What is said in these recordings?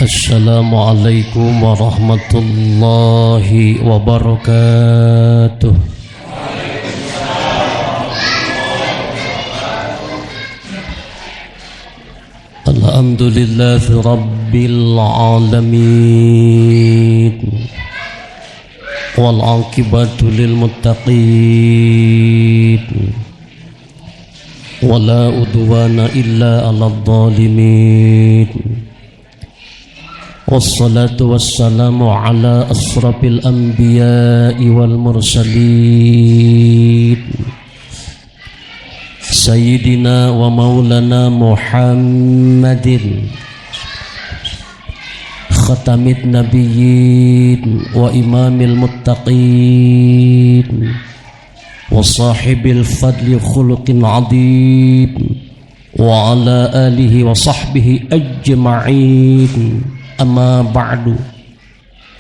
Assalamualaikum warahmatullahi wabarakatuh. Alhamdulillahi rabbil alamin wal aqibatu lil muttaqin wala udwana illa 'alal zalimin. Wassalatu wassalamu ala asrafil anbiya'i wal mursalin Sayyidina wa maulana Muhammadin khatamit nabiyyin wa imamil muttaqin wa sahibil fadli khuluqin adhim wa ala alihi wa sahbihi ajma'in. Amma ba'du.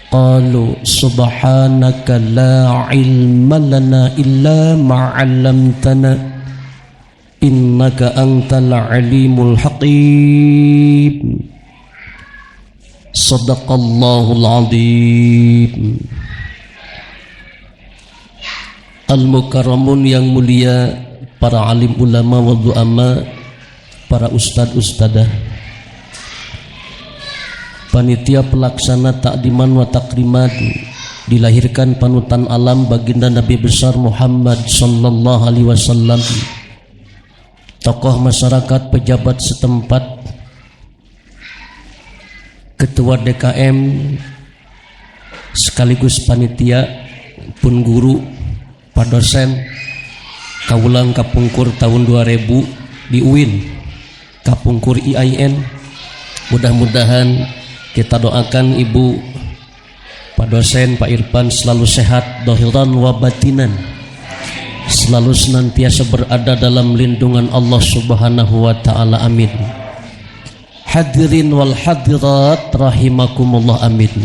Qalu subhanaka la ilma lana illa ma 'allamtana innaka antal alimul hakim. Sadaqallahul azim. Al-mukarramun yang mulia, para alim ulama wa du'ama, para ustad-ustadah, panitia pelaksana takdiman wa takrimat, dilahirkan panutan alam baginda Nabi besar Muhammad sallallahu alaihi wasallam, tokoh masyarakat, pejabat setempat, ketua DKM sekaligus panitia pun guru, pak dosen kawulang kapungkur tahun 2000 di UIN, kapungkur IAIN. Mudah-mudahan kita doakan Ibu, Pak dosen, Pak Irfan selalu sehat dohiran wa batinan, selalu senantiasa berada dalam lindungan Allah Subhanahu wa ta'ala, amin. Hadirin wal hadirat rahimakumullah, amin.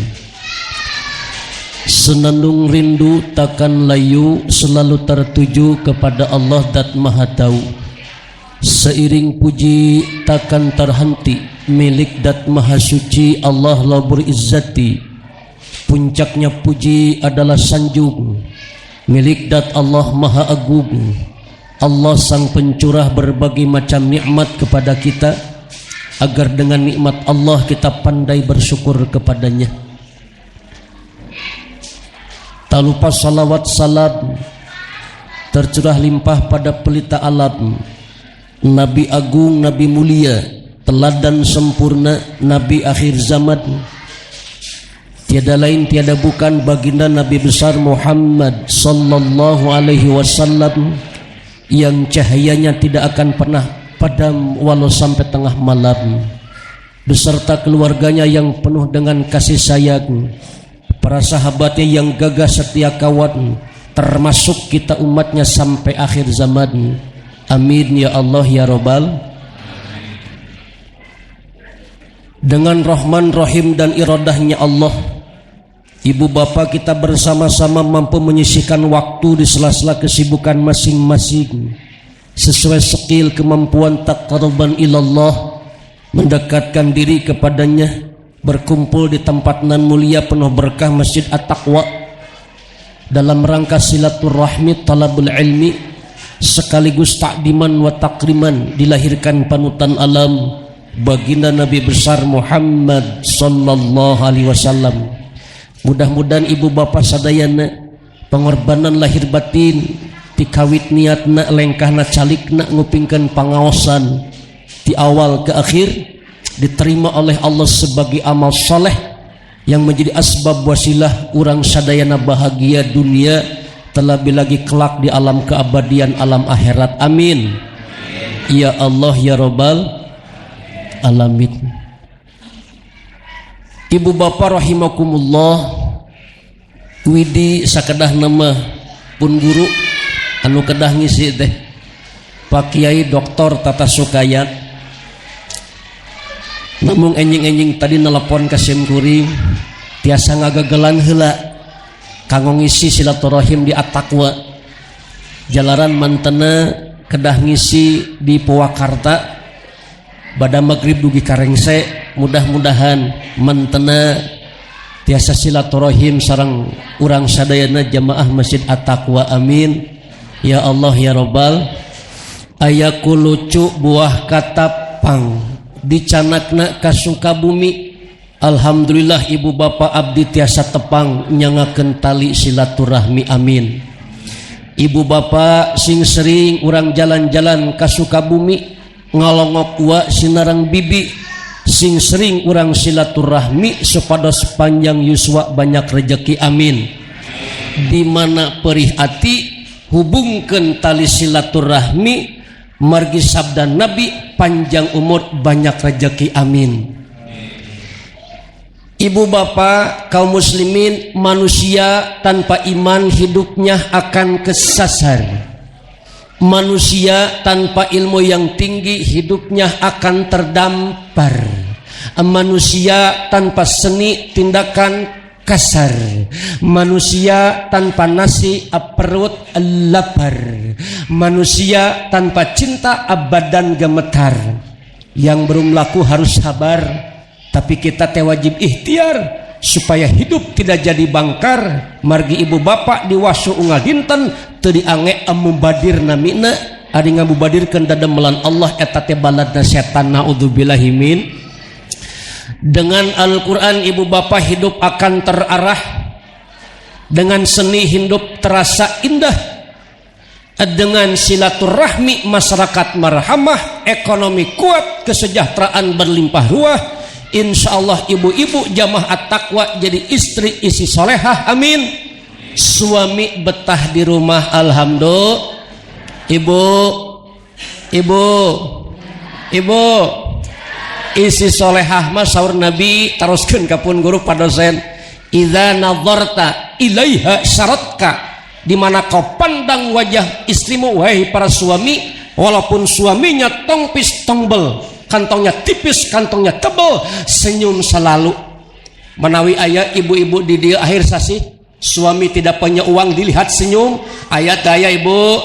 Senandung rindu takkan layu, selalu tertuju kepada Allah Dat Maha Tahu. Seiring puji takkan terhenti milik Dat Maha Suci Allah Rabbul Izzati. Puncaknya puji adalah sanjung milik Dat Allah Maha Agung, Allah sang pencurah berbagai macam nikmat kepada kita, agar dengan nikmat Allah kita pandai bersyukur kepadanya. Tak lupa salawat salam tercurah limpah pada pelita alam, Nabi Agung, Nabi mulia, teladan sempurna, Nabi akhir zaman. Tiada lain tiada bukan baginda Nabi besar Muhammad sallallahu alaihi wasallam, yang cahayanya tidak akan pernah padam walau sampai tengah malam, beserta keluarganya yang penuh dengan kasih sayang, para sahabatnya yang gagah setia kawan, termasuk kita umatnya sampai akhir zaman. Amin ya Allah ya Rabbal. Dengan Rahman, Rahim dan iradahnya Allah, ibu bapak kita bersama-sama mampu menyisihkan waktu di sela-sela kesibukan masing-masing, sesuai skill kemampuan taqarruban ilallah, mendekatkan diri kepadanya, berkumpul di tempat nan mulia penuh berkah Masjid At-Taqwa dalam rangka silaturahmi, talabul ilmi, sekaligus takdiman wa takriman. Dilahirkan panutan alam baginda Nabi besar Muhammad sallallahu alaihi wasallam. Mudah-mudahan ibu bapak sadayana pengorbanan lahir batin tikawit niatna, lengkahna, calikna, ngupingkan pangaosan di awal ke akhir diterima oleh Allah sebagai amal soleh yang menjadi asbab wasilah urang sadayana bahagia dunia, terlebih lagi kelak di alam keabadian, alam akhirat, amin. Ya Allah ya Rabbal alamin. Ibu bapak rahimakumullah, widi sakedah nama pun guru anu kedah ngisi teh Pak Kiai Dr. Tata Sukayat, namun enjing-enjing tadi nelpon ka Simkuring tiasa ngagagelan heula kanggo ngisi silaturahim di At-Taqwa, jalaran mantena kedah ngisi di Purwakarta Bada maghrib dugi karengse, mudah-mudahan mantena tiasa silaturahim sareng urang sadayana jamaah Masjid At-Taqwa, amin ya Allah ya Rabbal. Aya kulucu buah kata pang dicanakna ka Sukabumi. Alhamdulillah ibu bapak abdi tiasa tepang nyangakeun tali silaturahmi, amin. Ibu bapak sing sering urang jalan-jalan ka Sukabumi ngalongok wa sinarang bibi, sing sering urang silaturahmi supados panjang yuswa banyak rejeki, amin. Di mana perih ati hubungkeun tali silaturahmi margi sabda Nabi panjang umur banyak rejeki, amin. Ibu bapak kaum muslimin, manusia tanpa iman hidupnya akan kesasar. Manusia tanpa ilmu yang tinggi hidupnya akan terdampar. Manusia tanpa seni tindakan kasar. Manusia tanpa nasi perut lapar. Manusia tanpa cinta badan gemetar. Yang belum laku harus sabar, tapi kita teh wajib ikhtiar supaya hidup tidak jadi bangkar. Margi ibu bapak di wasu unggal dinten teu diange mubadir namina ari ngamubadirkeun dademelan Allah eta teh baladna setan, naudzubillahi min. Dengan Al-Qur'an ibu bapak hidup akan terarah, dengan seni hidup terasa indah, dengan silaturahmi masyarakat marhamah, ekonomi kuat, kesejahteraan berlimpah ruah. Insyaallah ibu-ibu jamaah At-Taqwa jadi istri isi solehah, amin. Suami betah di rumah, alhamdulillah. Ibu isi solehah mah saur Nabi teruskeun ka pun guru padosen, idza nadharta ilaiha syaratka, di mana kau pandang wajah istrimu wahai para suami, walaupun suaminya tongpis tongbel, kantongnya tipis, kantongnya tebal, senyum selalu. Menawi ayah ibu-ibu di dia akhir sasi, suami tidak punya uang dilihat senyum, ayat daya ibu.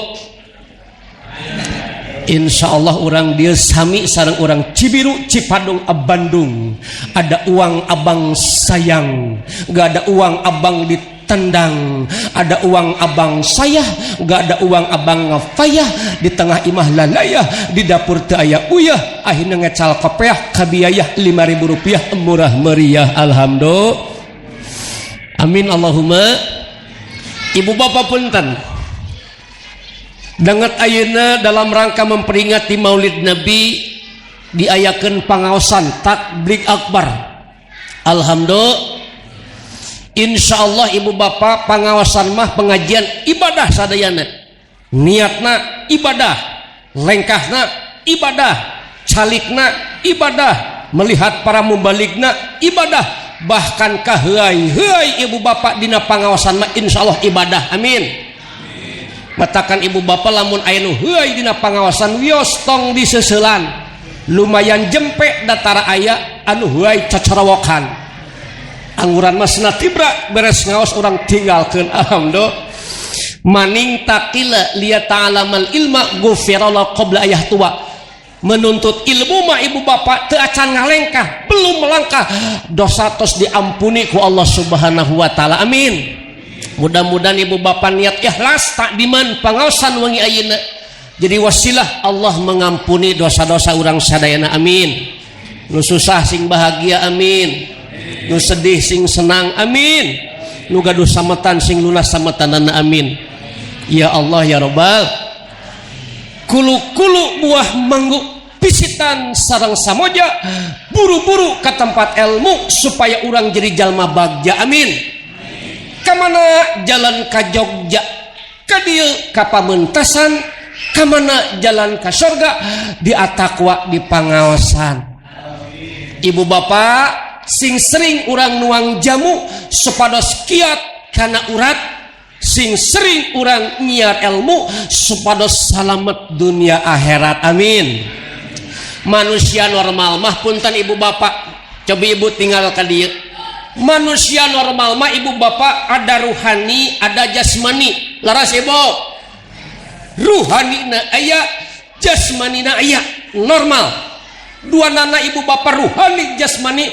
Insya Allah orang dia sami sareng orang Cibiru, Cipadung, Bandung. Ada uang abang sayang, gak ada uang abang ditendang. Ada uang abang sayah, gak ada uang abang ngafayah. Di tengah imah lalayah, di dapur teu aya uyah. Akhirnya ngecal kopeah kabiayah 5.000 rupiah, murah meriah, alhamdulillah, amin Allahumma. Ibu bapak punten, dangat ayeuna dalam rangka memperingati Maulid Nabi diayakeun pangaosan takbir akbar, alhamdulillah. Insyaallah ibu bapak pangaosan mah pengajian ibadah sadayana, niatna ibadah, lengkahna ibadah, calikna ibadah, melihat para mubaligna ibadah, bahkan kaheuai ibu bapak dina pangaosan mah insyaallah ibadah, amin. Matakan ibu bapak lamun aya nu heuy dina pangaosan wios tong diseuselan, lumayan jempe datara aya anu heuy cacarawokan. Angguran mah cenah tibra beres ngaos urang tinggalkeun, alhamdulillah. Maning taqila liya ta'alamal ilma ghufirallahu qabla ayah tua. Menuntut ilmu mah ibu bapak teu acan ngalengkah, belum melangkah, dosa tos diampuni ku Allah Subhanahu wa taala, amin. Mudah-mudahan ibu bapak niat ikhlas tak diman pangaosan wangi ayeuna jadi wasilah Allah mengampuni dosa-dosa urang sadayana, amin. Nu susah sing bahagia, amin. Nu sedih sing senang, amin. Nu gaduh sametan sing lunas sametanana, amin. Ya Allah ya Rabbal. Kulu-kulu buah manggu pisitan sareng samoja, buru-buru ke tempat ilmu supaya urang jadi jalma bagja, amin. Kamana jalan ka Jogja, ka dieu ka Pamentasan, kamana jalan ka surga, di At-Taqwa di pangaosan. Ibu bapak sing sering urang nuang jamu supados kiat kana urat, sing sering urang nyiar ilmu supados salamet dunia akhirat, amin. Manusia normal mah punten ibu bapak, coba ibu tinggal ka dieu. Manusia normal mah ibu bapak ada ruhani, ada jasmani. Laras ibu, ruhani na aya, jasmani na aya, normal. Dua nana ibu bapak ruhani jasmani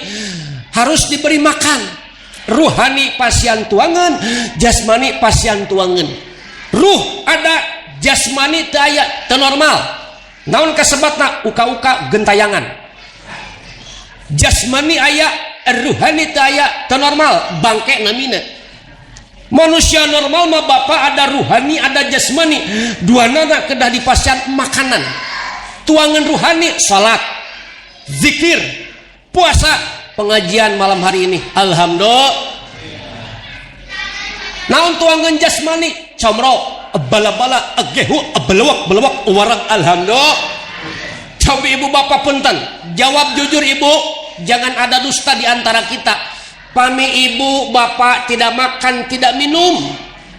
harus diberi makan. Ruhani pasian tuangan, jasmani pasian tuangan. Ruh ada, jasmani teu aya, teu normal. Naon kasebatna? Uka-uka gentayangan. Jasmani aya, ruhani teu aya, teu normal, bangke namina. Manusia normal mah bapak ada ruhani, ada jasmani. Dua nana kedah dipasian makanan. Tuangan ruhani, salat, zikir, puasa, pengajian malam hari ini. Alhamdulillah. Naon tuangan jasmani, comro, bala-bala, agehu, belewak warang. Alhamdulillah. Coba ibu bapak punten, jawab jujur ibu, jangan ada dusta di antara kita. Pami ibu bapak tidak makan tidak minum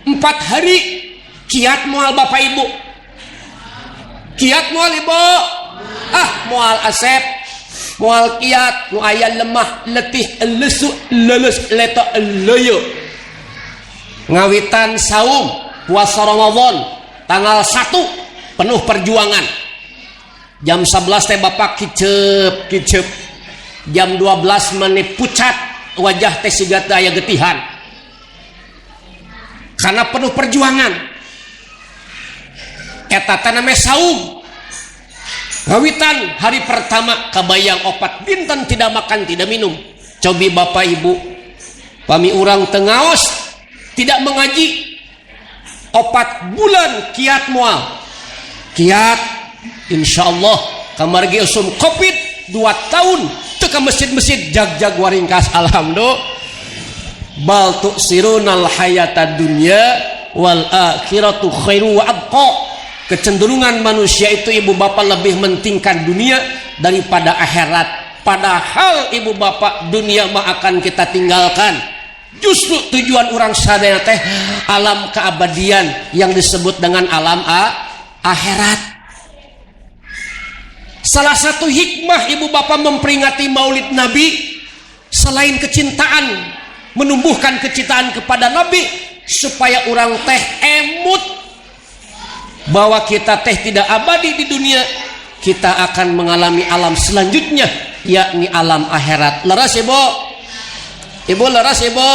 4 hari, kiat mual bapak ibu, kiat mual ibu, mual asep, mual kiat, nu aya lemah letih lesu leles leto loyo. Ngawitan saum puasa Ramadan tanggal 1 penuh perjuangan. Jam 11 teh bapak kicep. Jam 12 menit pucat wajah teh siga teu aya getihan. Karena penuh perjuangan. Eta teh name saum. Ngawitan hari pertama kabayang opat dinten tidak makan tidak minum. Cobi bapak ibu pami urang teu ngaos tidak mengaji 4 bulan kiat mual. Kiat insyaallah kamargi usum covid 2 tahun teu ka masjid-masjid jag-jag waringkas. Alhamdulillah. Bal tu'sirunal hayatad dunya wal akhiratu khairu wa abqa. Kecenderungan manusia itu ibu bapak lebih mentingkan dunia daripada akhirat. Padahal ibu bapak dunia mah akan kita tinggalkan. Justru tujuan orang sadaya teh alam keabadian yang disebut dengan alam akhirat. Salah satu hikmah ibu bapak memperingati Maulid Nabi selain kecintaan, menumbuhkan kecintaan kepada Nabi supaya orang teh emut bahwa kita teh tidak abadi di dunia, kita akan mengalami alam selanjutnya yakni alam akhirat. Leras ibu? Ibu leras ibu?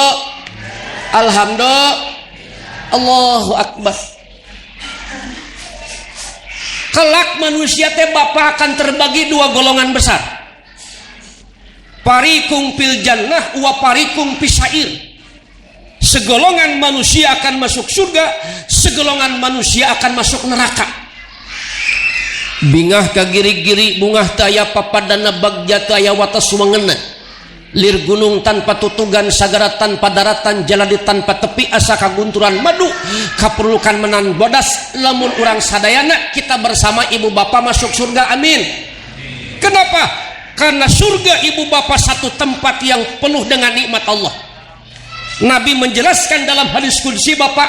Alhamdulillah. Allahu Akbar. Kelak manusia teh bapak akan terbagi 2 golongan besar. Parikum fil jannah wa parikum fisair. Segolongan manusia akan masuk surga, segolongan manusia akan masuk neraka. Bingah kagiri-giri bungah taya papadana bagja taya watas wangena. Lir gunung tanpa tutugan, sagara tanpa daratan, jaladi tanpa tepi, asa kagunturan madu, kaperlukan menan bodas. Lamun urang sadayana kita bersama ibu bapak masuk surga, amin. Kenapa? Karena surga ibu bapak satu tempat yang penuh dengan nikmat Allah. Nabi menjelaskan dalam hadis qudsi bapak,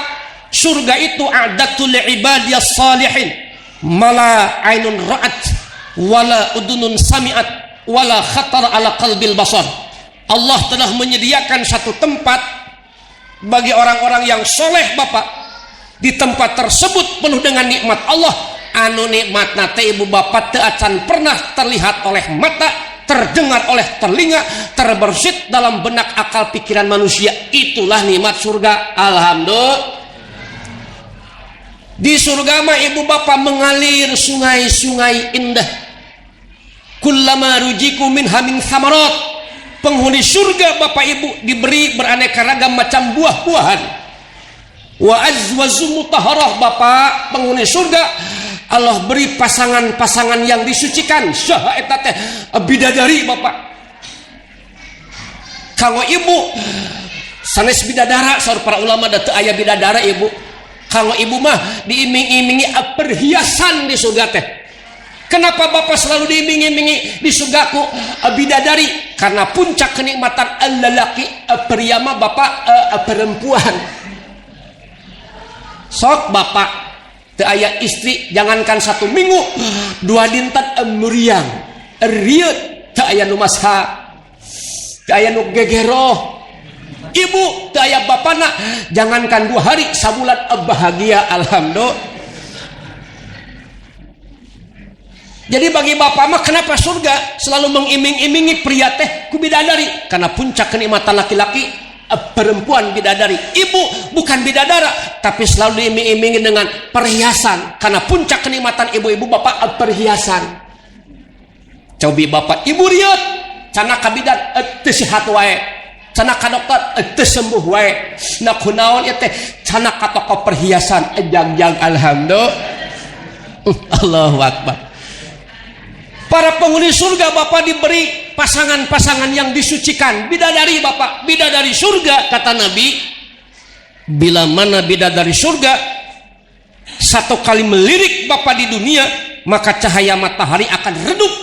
surga itu a'datul ibadiyas salihin mala ainun ra'at wala udunun sami'at wala khatar ala qalbil basar. Allah telah menyediakan satu tempat bagi orang-orang yang soleh bapak. Di tempat tersebut penuh dengan nikmat Allah. Anu nikmat nate ibu bapak teu acan pernah terlihat oleh mata, terdengar oleh telinga, terbersit dalam benak akal pikiran manusia. Itulah nikmat surga. Alhamdulillah. Di surga mah ibu bapak mengalir sungai-sungai indah. Kullama rujiku minha min thamarat. Penghuni surga bapak ibu diberi beraneka ragam macam buah-buahan. Wa azwaju mutahharah bapak penghuni surga Allah beri pasangan-pasangan yang disucikan. Saha eta teh bidadari bapak. Kanggo ibu sanes bidadara saur para ulama da teu aya bidadara ibu. Kanggo ibu mah diiming-imingi perhiasan di surga teh. Kenapa bapak selalu diiming-imingi di surgaku bidadari? Karena puncak kenikmatan lelaki pria mah bapak perempuan. Sok bapak teu aya istri jangankan 1 minggu 2 dinten meriang rieuh teu aya nu masha teu aya nu gegeroh. Ibu teu aya bapana jangankan 2 hari sabulan bahagia. Alhamdulillah. Jadi bagi bapak mah kenapa surga selalu mengiming-imingi pria teh ku bidadari? Karena puncak kenikmatan laki-laki perempuan bidadari. Ibu bukan bidadara, tapi selalu diiming-imingi dengan perhiasan. Karena puncak kenikmatan ibu-ibu bapak perhiasan. Cobi bapak ibu riot, cana kabidan teu sihat wae. Cana ka dokter teu sembuh wae. Na kunaon ieu teh cana ka toko perhiasan jag-jag alhamdulillah. Allahu akbar. Para penghuni surga bapak diberi pasangan-pasangan yang disucikan. Bidadari bapak, bidadari surga kata Nabi. Bila mana bidadari surga satu kali melirik bapak di dunia, maka cahaya matahari akan redup.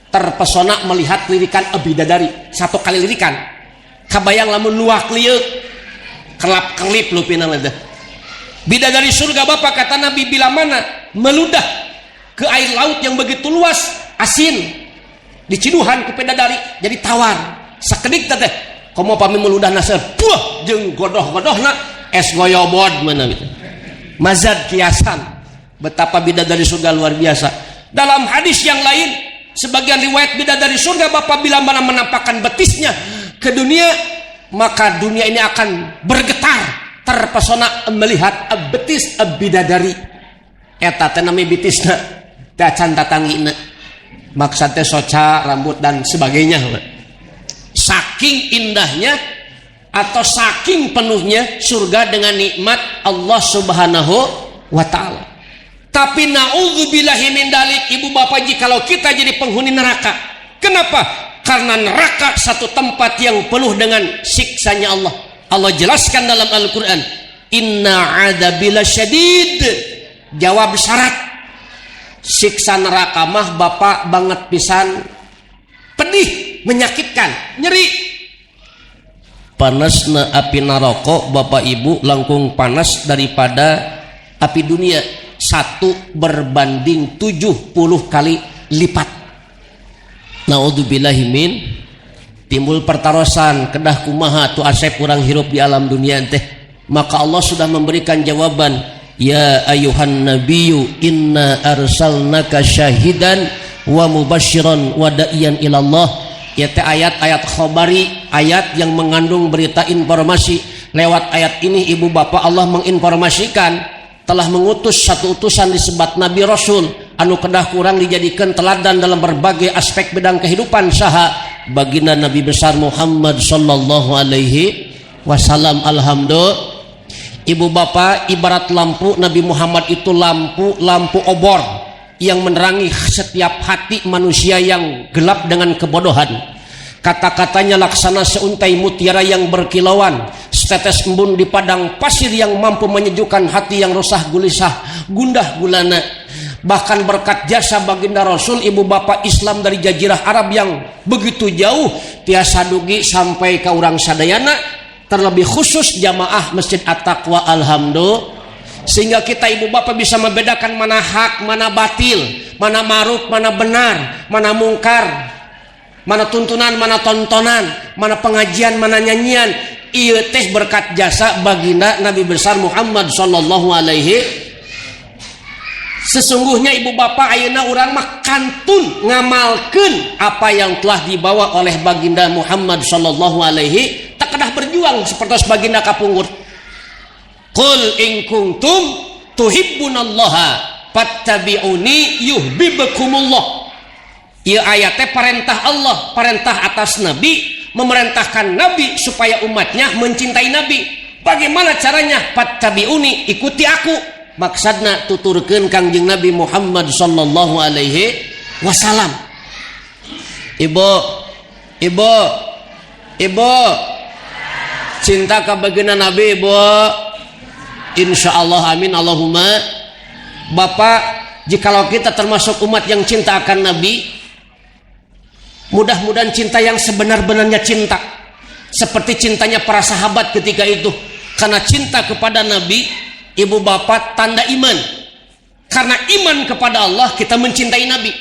Terpesona melihat lirikan bidadari. Satu kali lirikan. Kabayang lamun luak liuk, kelap kelip lupina leda. Bidadari surga bapak kata Nabi bila mana meludah ke air laut yang begitu luas, asin, diciduhan ke bidadari jadi tawar. Sakedik teh komo pami meludah naseur, puh jeung godoh-godohna es goyobod mana gitu. Mazad kiasan. Betapa bidadari surga luar biasa. Dalam hadis yang lain, sebagian riwayat bidadari surga bapak bila mana menampakkan betisnya ke dunia, maka dunia ini akan bergetar terpesona melihat betis bidadari. Eta teh nami betisna dacan tatangina, maksudnya soca, rambut dan sebagainya. Saking indahnya atau saking penuhnya surga dengan nikmat Allah Subhanahu wa ta'ala. Tapi naudzubillahi min dalik, ibu bapak, jikalau kita jadi penghuni neraka. Kenapa? Karena neraka satu tempat yang penuh dengan siksanya Allah. Allah jelaskan dalam Al-Quran, inna adzabila syadid. Jawab syarat siksa neraka mah bapak banget pisan, pedih, menyakitkan, nyeri. Panasna api naraka bapak ibu langkung panas daripada api dunia, 1 berbanding 70 kali lipat. Naudzubillahi min. Timbul pertarosan kedah kumaha tu asep urang hirup di alam dunia teh. Maka Allah sudah memberikan jawaban, ya ayuhan nabiyyu inna arsalnaka syahidan wa mubasyiran wa da'iyan ilallah. Ya teh ayat-ayat khabari, ayat yang mengandung berita informasi. Lewat ayat ini ibu bapak Allah menginformasikan telah mengutus satu utusan disebat Nabi Rasul anu kedah kurang dijadikan teladan dalam berbagai aspek bidang kehidupan saha baginda Nabi besar Muhammad sallallahu alaihi wasallam. Alhamdulillah. Ibu bapak ibarat lampu, Nabi Muhammad itu lampu obor yang menerangi setiap hati manusia yang gelap dengan kebodohan. Kata-katanya laksana seuntai mutiara yang berkilauan, setetes embun di padang pasir yang mampu menyejukkan hati yang resah gulisah, gundah gulana. Bahkan berkat jasa baginda Rasul, ibu bapak, Islam dari jazirah Arab yang begitu jauh tiasa dugi sampai ke urang sadayana, terlebih khusus jamaah Masjid At-Taqwa. Alhamdulillah. Sehingga kita ibu bapak bisa membedakan mana hak, mana batil, mana ma'ruf, mana benar, mana mungkar, mana tuntunan, mana tontonan, mana pengajian, mana nyanyian. Ieu teh berkat jasa baginda Nabi besar Muhammad sallallahu alaihi. Sesungguhnya ibu bapak ayeuna urang mah kantun ngamalkeun apa yang telah dibawa oleh baginda Muhammad sallallahu alaihi, tak kedah berjuang seperti baginda kapungkur. Qul in kuntum tuhibbunallaha fattabi'uni yuhibbukumullah. Ieu aya teh perintah Allah, perintah atas nabi, memerintahkan nabi supaya umatnya mencintai nabi. Bagaimana caranya? Fattabi'uni, ikuti aku. Maksudna tuturkeun Kangjeng Nabi Muhammad sallallahu alaihi wasallam. Ibu cinta ka baginda Nabi ibu? Insyaallah amin Allahumma. Bapak, jikalau kita termasuk umat yang cinta akan Nabi, mudah-mudahan cinta yang sebenar-benarnya cinta, seperti cintanya para sahabat ketika itu. Karena cinta kepada Nabi, ibu bapak, tanda iman. Karena iman kepada Allah kita mencintai Nabi.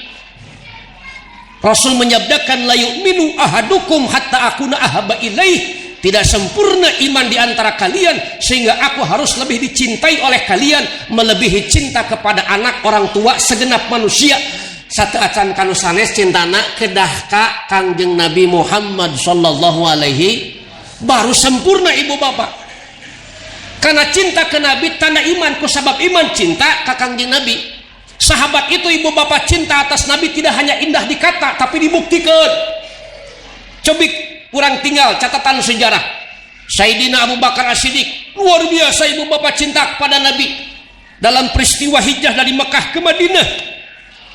Rasul menyabdakan la yu'minu ahadukum hatta akuna ahabba ilaih. Tidak sempurna iman di antara kalian sehingga aku harus lebih dicintai oleh kalian melebihi cinta kepada anak, orang tua, segenap manusia. satu acan kanu sanes cintana kedah ka Kangjeng Nabi Muhammad sallallahu alaihi baru sempurna ibu bapak. Karena cinta ke Nabi tanda iman, ku sabab iman cinta ka Kangjeng Nabi. Sahabat itu ibu bapak cinta atas Nabi tidak hanya indah di kata tapi dibuktikan. Cobik kurang tinggal catatan sejarah. Sayyidina Abu Bakar As-Siddiq luar biasa ibu bapak cinta kepada Nabi. Dalam peristiwa hijrah dari Mekah ke Madinah,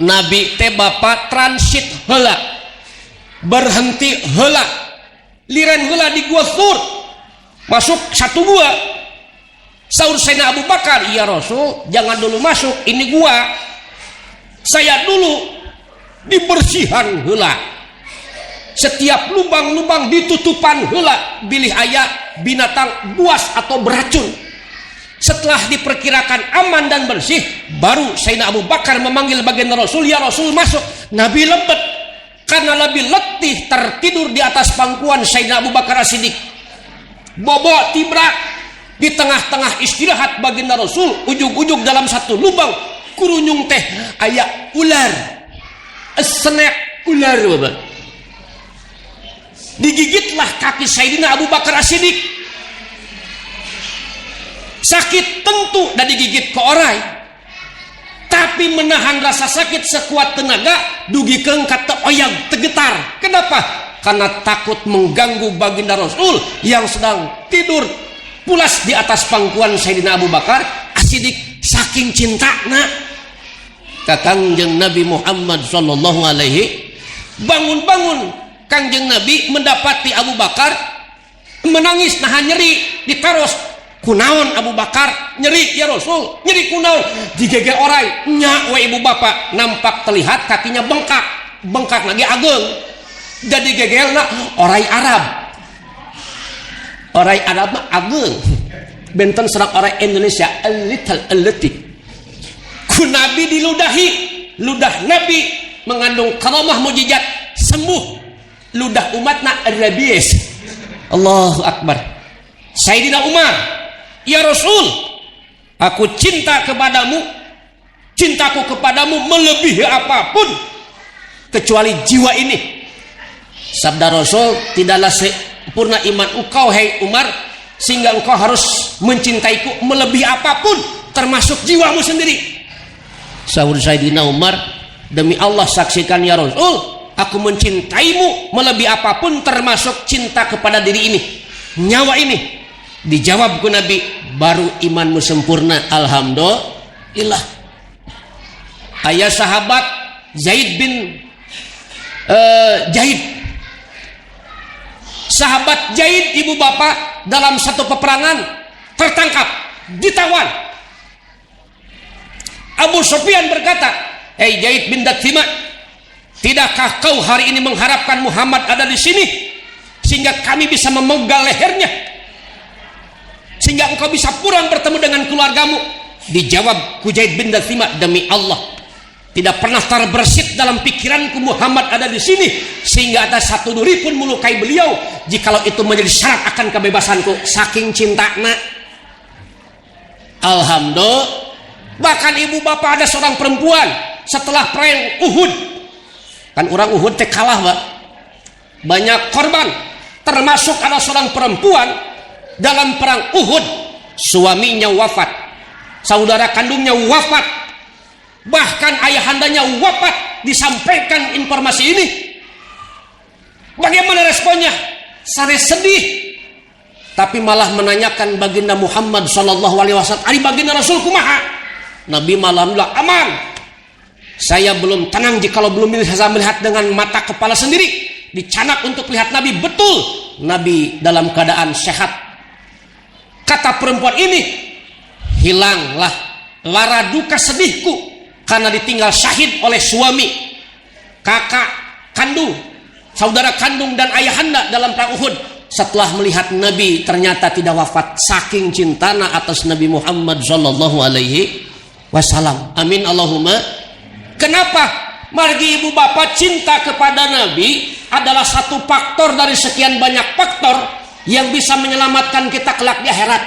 Nabi teh bapak transit heula, berhenti heula, liren heula di gua Thur, masuk satu gua. Saur Sayyidina Abu Bakar, ya Rasul jangan dulu masuk, ini gua, saya dulu dibersihan heula, setiap lubang-lubang ditutupan heula, bilih aya binatang buas atau beracun. Setelah diperkirakan aman dan bersih, baru Sayyidina Abu Bakar memanggil baginda Rasul, ya Rasul masuk. Nabi lebet karena lebih letih tertidur di atas pangkuan Sayyidina Abu Bakar As-Siddiq. Bobo tibrak di tengah-tengah istirahat baginda Rasul, ujung-ujung dalam satu lubang kurunyung teh aya ular, senek ular bapak. Digigitlah kaki Sayyidina Abu Bakar As-Siddiq. Sakit tentu dan digigit ke orai, tapi menahan rasa sakit sekuat tenaga dugikeun ka teu oyang tegetar. Kenapa? Karena takut mengganggu baginda Rasul yang sedang tidur pulas di atas pangkuan Sayyidina Abu Bakar As-Siddiq. Saking cintana ka Kangjeng Nabi Muhammad sallallahu alaihi, bangun-bangun Kangjeng Nabi mendapati Abu Bakar menangis nahan nyeri di taros. Kunaon Abu Bakar nyeri ya Rasul, nyeri kunaon? Digege orai nya we ibu bapak, nampak terlihat kakinya bengkak lagi ageng. Jadi gegelna orai Arab mah ageng, benten serang orai Indonesia little. Ku Nabi diludahi, ludah Nabi mengandung karamah mujizat, sembuh ludah umatna rabies. Allahu Akbar. Sayyidina Umar, ya Rasul, aku cinta kepadamu, cintaku kepadamu melebihi apapun kecuali jiwa ini. Sabda Rasul, tidaklah sempurna iman engkau hai Umar sehingga engkau harus mencintaiku melebihi apapun termasuk jiwamu sendiri. Sahur Sayyidina Umar, demi Allah saksikan ya Rasul, aku mencintaimu melebihi apapun termasuk cinta kepada diri ini, nyawa ini. Dijawab ku Nabi, baru imanmu sempurna. Alhamdulillah. Ayah sahabat Zaid bin Zaid, sahabat Zaid ibu bapak dalam satu peperangan tertangkap, ditawan. Abu Sufyan berkata, hei Zaid bin Dathima, tidakkah kau hari ini mengharapkan Muhammad ada di sini sehingga kami bisa memenggal lehernya, sehingga engkau bisa pulang bertemu dengan keluargamu? Dijawab ku Zaid bin Dathima, demi Allah tidak pernah terbersit dalam pikiranku Muhammad ada di sini sehingga ada satu duri pun melukai beliau jikalau itu menjadi syarat akan kebebasanku. Saking cintana. Alhamdulillah. Bahkan ibu bapak ada seorang perempuan setelah perang Uhud, kan orang Uhud teh kalah Pak, banyak korban, termasuk ada seorang perempuan dalam perang Uhud, suaminya wafat, saudara kandungnya wafat, bahkan ayahandanya wafat. Disampaikan informasi ini, bagaimana responnya? Sare sedih, tapi malah menanyakan baginda Muhammad sallallahu alaihi wasallam, "Ari baginda Rasul kumaha?" Nabi malam bilang, "Aman. Saya belum tenang jikalau belum bisa melihat dengan mata kepala sendiri." Dicanak untuk lihat Nabi, betul Nabi dalam keadaan sehat. Kata perempuan ini, hilanglah lara duka sedihku karena ditinggal syahid oleh suami, kakak kandung, saudara kandung dan ayahanda dalam perang Uhud. Setelah melihat Nabi ternyata tidak wafat, saking cintana atas Nabi Muhammad sallallahu alaihi wasallam. Amin Allahumma. Kenapa? Margi ibu bapak, cinta kepada Nabi adalah satu faktor dari sekian banyak faktor yang bisa menyelamatkan kita kelak di akhirat.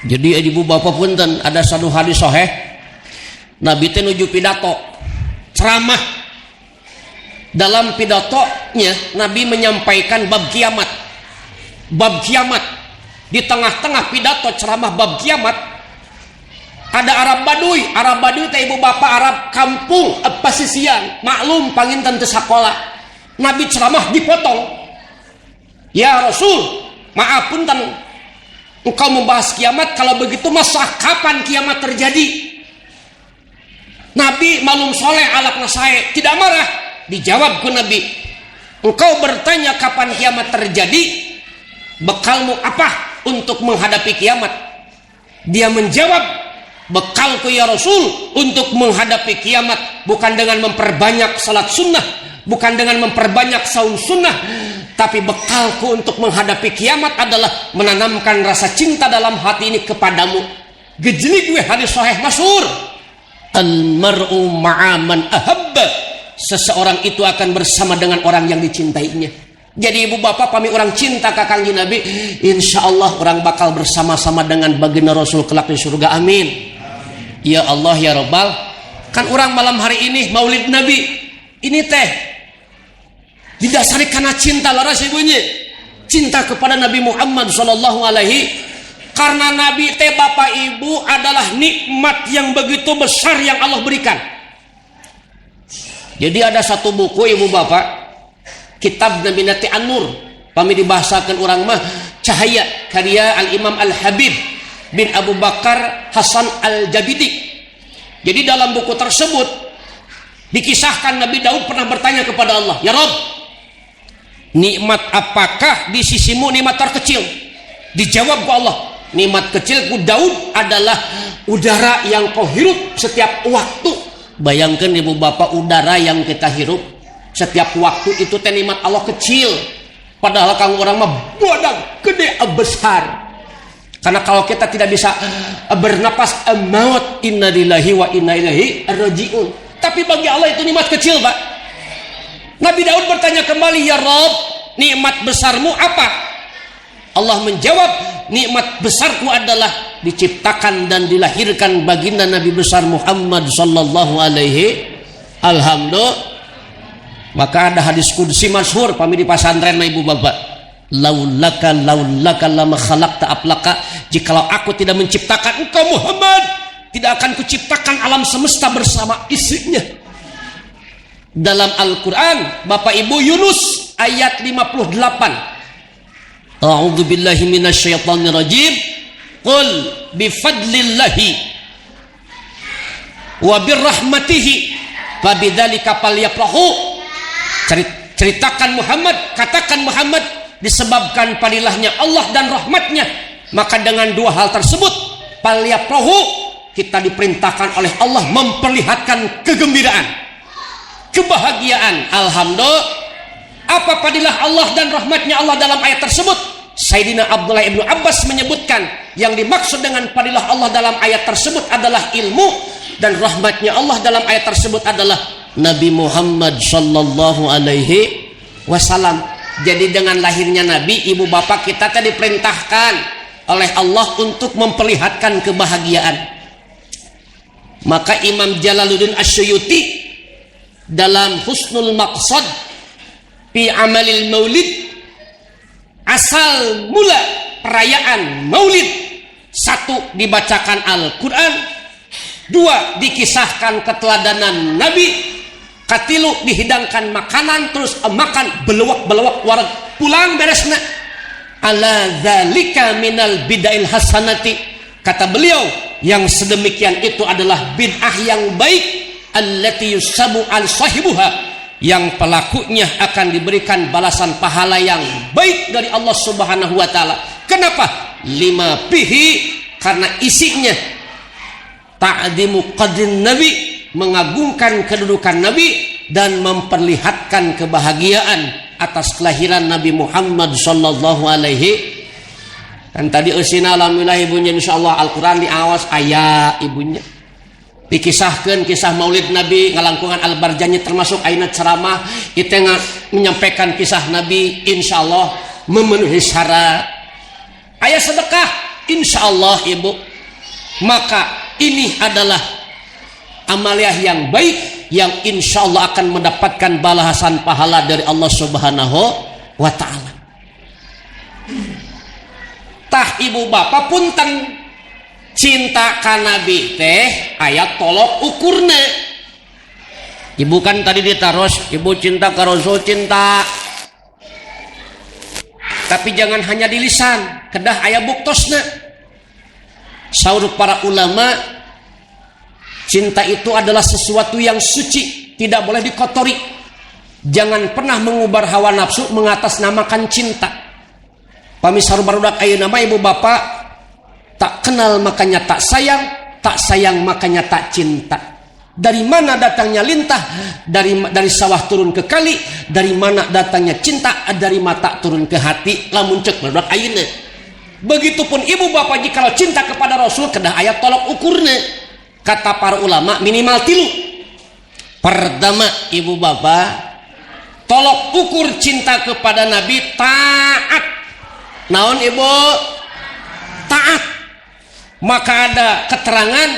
Jadi ibu bapak punten, ada satu hadis sahih Nabi teh nuju pidato ceramah. Dalam pidatonya Nabi menyampaikan bab kiamat. Bab kiamat. Di tengah-tengah pidato ceramah bab kiamat ada Arab Baduy. Arab Baduy teh ibu bapak Arab kampung pesisian, maklum panginten teu sakola. Nabi ceramah dipotong. Ya Rasul, maaf punten, engkau membahas kiamat, kalau begitu masa kapan kiamat terjadi? Nabi malum soleh alakna sae, tidak marah. Dijawab ku Nabi, engkau bertanya kapan kiamat terjadi, bekalmu apa untuk menghadapi kiamat? Dia menjawab, bekalku ya Rasul untuk menghadapi kiamat bukan dengan memperbanyak salat sunnah, bukan dengan memperbanyak saum sunnah, tapi bekalku untuk menghadapi kiamat adalah menanamkan rasa cinta dalam hati ini kepadamu. Gejlik we hadis sahih masyhur, al-mar'u ma'a man ahabba. Seseorang itu akan bersama dengan orang yang dicintainya. Jadi ibu bapak pami orang cinta ka Kangjeng Nabi, insyaallah orang bakal bersama-sama dengan baginda Rasul kelak di surga. Amin. Ya Allah ya Rabbal. Kan orang malam hari ini maulid Nabi ini teh didasari karena cinta laras ibunya, cinta kepada Nabi Muhammad sallallahu alaihi. Karena Nabi teh bapak ibu adalah nikmat yang begitu besar yang Allah berikan. Jadi ada satu buku ibu bapak, kitab Nabi Nati An-Nur, pami dibahasakan orang mah Cahaya, karya Al-Imam Al-Habib bin Abu Bakar Hasan Al-Jabidi. Jadi dalam buku tersebut dikisahkan Nabi Daud pernah bertanya kepada Allah, ya Rabb, nikmat apakah di sisimu nikmat terkecil? Dijawab ku Allah, nikmat kecil ku Daud adalah udara yang kau hirup setiap waktu. Bayangkan ibu bapak, udara yang kita hirup setiap waktu itu teh nikmat Allah kecil. Padahal kang orang mah bodang gede besar. Karena kalau kita tidak bisa bernapas, maut, inna lillahi wa inna ilaihi rajiun. Tapi bagi Allah itu nikmat kecil, Pak. Nabi Daud bertanya kembali, ya Rabb, nikmat besarmu apa? Allah menjawab, nikmat besarku adalah diciptakan dan dilahirkan baginda Nabi besar Muhammad sallallahu alaihi. Alhamdulillah. Maka ada hadis qudsi masyhur pami di pasantren ibu bapak, laulaka lama khalaqta aplaka, jikalau aku tidak menciptakan engkau Muhammad, tidak akan kuciptakan alam semesta bersama isinya. Dalam Al-Quran Bapak Ibu, Yunus ayat 58, a'udzu billahi minasyaitonir rajim, qul bifadlillahi wa birrahmatihi fabidzalika falyafrahu. Ceritakan Muhammad, katakan Muhammad, disebabkan padilahnya Allah dan rahmatnya, maka dengan dua hal tersebut falyafrahu, kita diperintahkan oleh Allah memperlihatkan kegembiraan, kebahagiaan. Alhamdulillah. Apa padilah Allah dan rahmatnya Allah dalam ayat tersebut? Sayyidina Abdullah ibnu Abbas menyebutkan yang dimaksud dengan padilah Allah dalam ayat tersebut adalah ilmu, dan rahmatnya Allah dalam ayat tersebut adalah Nabi Muhammad sallallahu alaihi wasallam. Jadi dengan lahirnya Nabi, ibu bapak kita tadi diperintahkan oleh Allah untuk memperlihatkan kebahagiaan. Maka Imam Jalaluddin Asyuyuti dalam Husnul Maqsad fi Amalil Maulid, asal mula perayaan Maulid, satu dibacakan Al-Quran, dua dikisahkan keteladanan Nabi, katilu dihidangkan makanan, terus makan belewak wareg pulang beresna. Ala dzalika minal bidail hasanati, kata beliau, yang sedemikian itu adalah bid'ah yang baik, allati yusabu al sahibuha, yang pelakunya akan diberikan balasan pahala yang baik dari Allah Subhanahu wa taala. Kenapa? Lima pihi, karena isinya ta'dimu qadrin Nabi, mengagungkan kedudukan Nabi dan memperlihatkan kebahagiaan atas kelahiran Nabi Muhammad sallallahu alaihi. Kan tadi usina alhamdulillah ibunya insyaallah Al-Qur'an diawas aya ibunya. Dikisahkan kisah maulid Nabi ngalangkungan Al-Barjani, termasuk aina ceramah kita menyampaikan kisah Nabi, insyaallah memenuhi syarat. Ayat sedekah insyaallah ibu. Maka ini adalah amaliah yang baik yang insya Allah akan mendapatkan balasan pahala dari Allah Subhanahu wa ta'ala. Tah ibu bapak punten cinta ka Nabi teh aya tolok ukurna. Ibu kan tadi ditaros, ibu cinta ka Rasul cinta. Tapi jangan hanya di lisan, kedah aya buktosna. Saur para ulama, cinta itu adalah sesuatu yang suci, tidak boleh dikotori. Jangan pernah mengubar hawa nafsu mengatasnamakan cinta. Pamisar barudak ayeuna mah ibu bapak tak kenal makanya tak sayang makanya tak cinta. Dari mana datangnya lintah? Dari sawah turun ke kali. Dari mana datangnya cinta? Dari mata turun ke hati. Lamun cek barudak ayeuna. Begitupun ibu bapak jikalau cinta kepada Rasul kedah aya tolok ukurna. Kata para ulama minimal 3. Pertama ibu bapak, tolok ukur cinta kepada Nabi taat. Naon ibu? Taat. Maka ada keterangan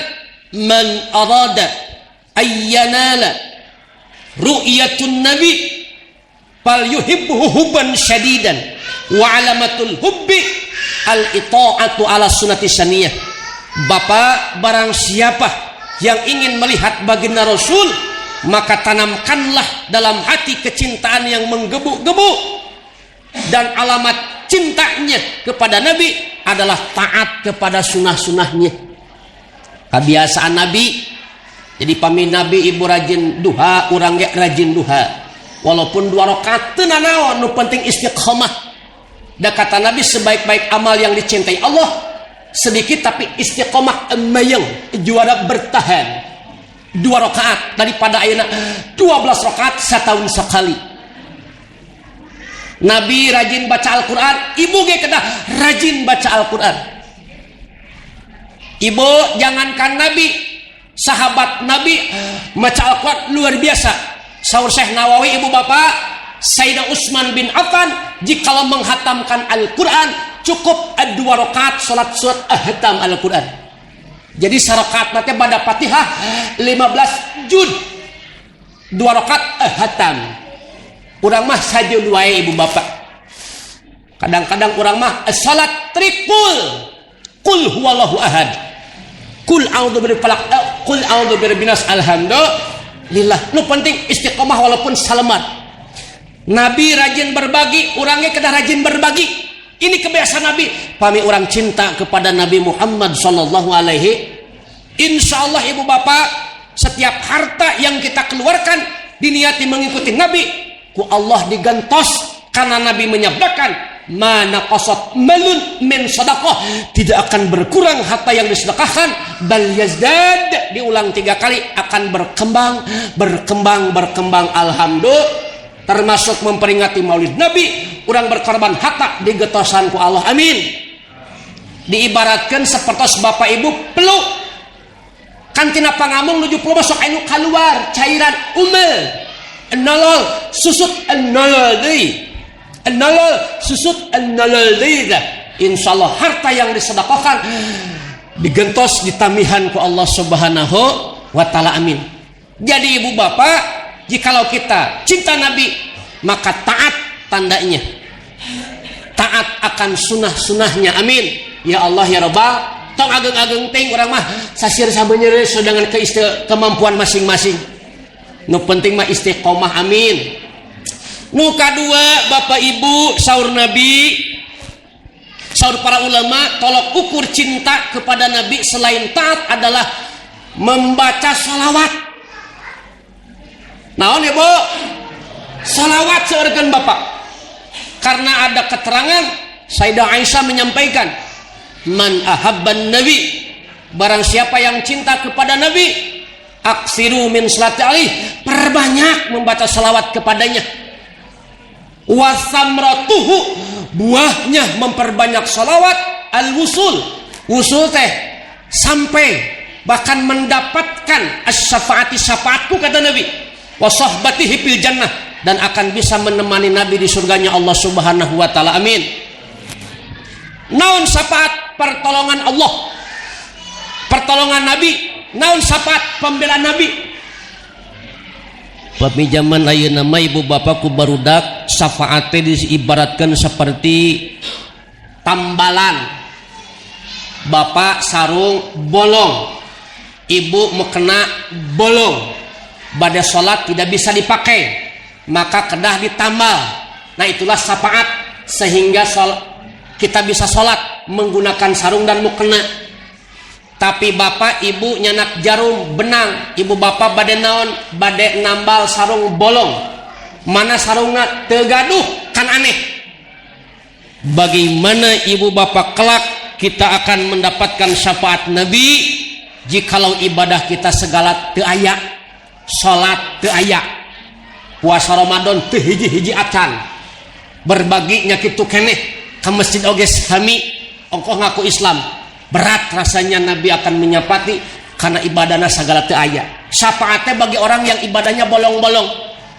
man arada ayyanala ru'yatun nabi fal yuhibbuhu hubban syadidan wa alamatul hubbi al ita'atu ala sunnati saniyah. Bapak, barang siapa yang ingin melihat baginda Rasul, maka tanamkanlah dalam hati kecintaan yang menggebu-gebu, dan alamat cintanya kepada Nabi adalah taat kepada sunnah-sunnahnya. Kebiasaan Nabi, jadi pami Nabi ibu rajin duha, urang ge rajin duha, walaupun 2 rakaat teu nanaon, nu penting istiqomah. Da kata Nabi sebaik-baik amal yang dicintai Allah sedikit tapi istiqomah emayang, juara bertahan 2 rakaat daripada ayeuna 12 rakaat setahun sekali. Nabi rajin baca Al-Quran, ibu ge kedah rajin baca Al-Quran. Ibu jangankan Nabi, sahabat Nabi baca Al-Quran luar biasa. Saur Syekh Nawawi ibu bapak, Sayyidina Utsman bin Affan jikalau menghatamkan Al-Quran cukup 2 rakaat salat surat ahtam Al-Quran. Jadi sarakaat nanti pada Fatihah 15 juz, 2 rakaat ahtam. Urang mah sajud wae ibu bapak. Kadang-kadang urang mah salat tripul, qul huwallahu ahad, qul a'udzu birabbil falaq, qul a'udzu birabbin nas, alhamdulillah. Nu penting istiqomah walaupun salamat. Nabi rajin berbagi, urangnya kedah rajin berbagi. Ini kebiasaan Nabi. Pami orang cinta kepada Nabi Muhammad sallallahu alaihi. Insyaallah ibu bapak, setiap harta yang kita keluarkan diniati mengikuti Nabi, ku Allah digantos, karena Nabi menyabdakan mana qasat malun min sadaqah, tidak akan berkurang harta yang disedekahkan, bal yazdad, diulang 3 kali, akan berkembang. Alhamdulillah. Termasuk memperingati maulid Nabi, orang berkorban harta digetosan ku Allah, amin. Diibaratkan seperti bapak ibu peluk kantina pangamung nuju peluk masuk anu keluar cairan umel nolol susut nolol deui, nolol susut nolol deui. Insyaallah harta yang disedekahkan digentos ditamihan ku Allah Subhanahu wa taala, amin. Jadi ibu bapak, jikalau kita cinta Nabi, maka taat tandanya. Taat akan sunnah-sunnahnya, amin. Ya Allah ya Rabbal, tong ageng-ageng ting urang mah sasir sabeunyeun dengan kemampuan masing-masing. Nu penting mah istiqomah, amin. Nu kadua bapak ibu, saur Nabi, saur para ulama, tolok ukur cinta kepada Nabi selain taat adalah membaca sholawat. Naon ibu? Salawat seurkeun bapak. Karena ada keterangan Sayyidah Aisyah menyampaikan, man ahabban nabi, barang siapa yang cinta kepada Nabi, aksiru min salati alaihi, perbanyak membaca salawat kepadanya. Wasamratuhu, buahnya memperbanyak salawat, al-wusul, wusul teh sampai bahkan mendapatkan as-syafaati, syafaatku kata Nabi, wa sahbatihi fil jannah, dan akan bisa menemani Nabi di surganya Allah Subhanahu wa taala, amin. Naon syafaat? Pertolongan Allah, pertolongan Nabi. naon syafaat pembela Nabi. Pami zaman ayeuna mah ibu bapak ku barudak syafaat teh diibaratkan seperti tambalan. Bapak sarung bolong, ibu mau kena bolong, bade sholat tidak bisa dipakai, maka kedah ditambal. Nah itulah syafaat, sehingga kita bisa sholat menggunakan sarung dan mukena. Tapi bapak ibu nyanak jarum benang, ibu bapak bade naon, bade nambal sarung bolong, mana sarungna teu gaduh, kan aneh. Bagaimana ibu bapak kelak kita akan mendapatkan syafaat Nabi jikalau ibadah kita segala teu aya, sholat teu aya, puasa Ramadan teu hiji-hiji acan, berbaginya kitu keneh ke masjid oge sami ongkoh ngaku Islam, berat rasanya Nabi akan menyapati karena ibadahnya segala teu aya. Syafaatnya bagi orang yang ibadahnya bolong-bolong,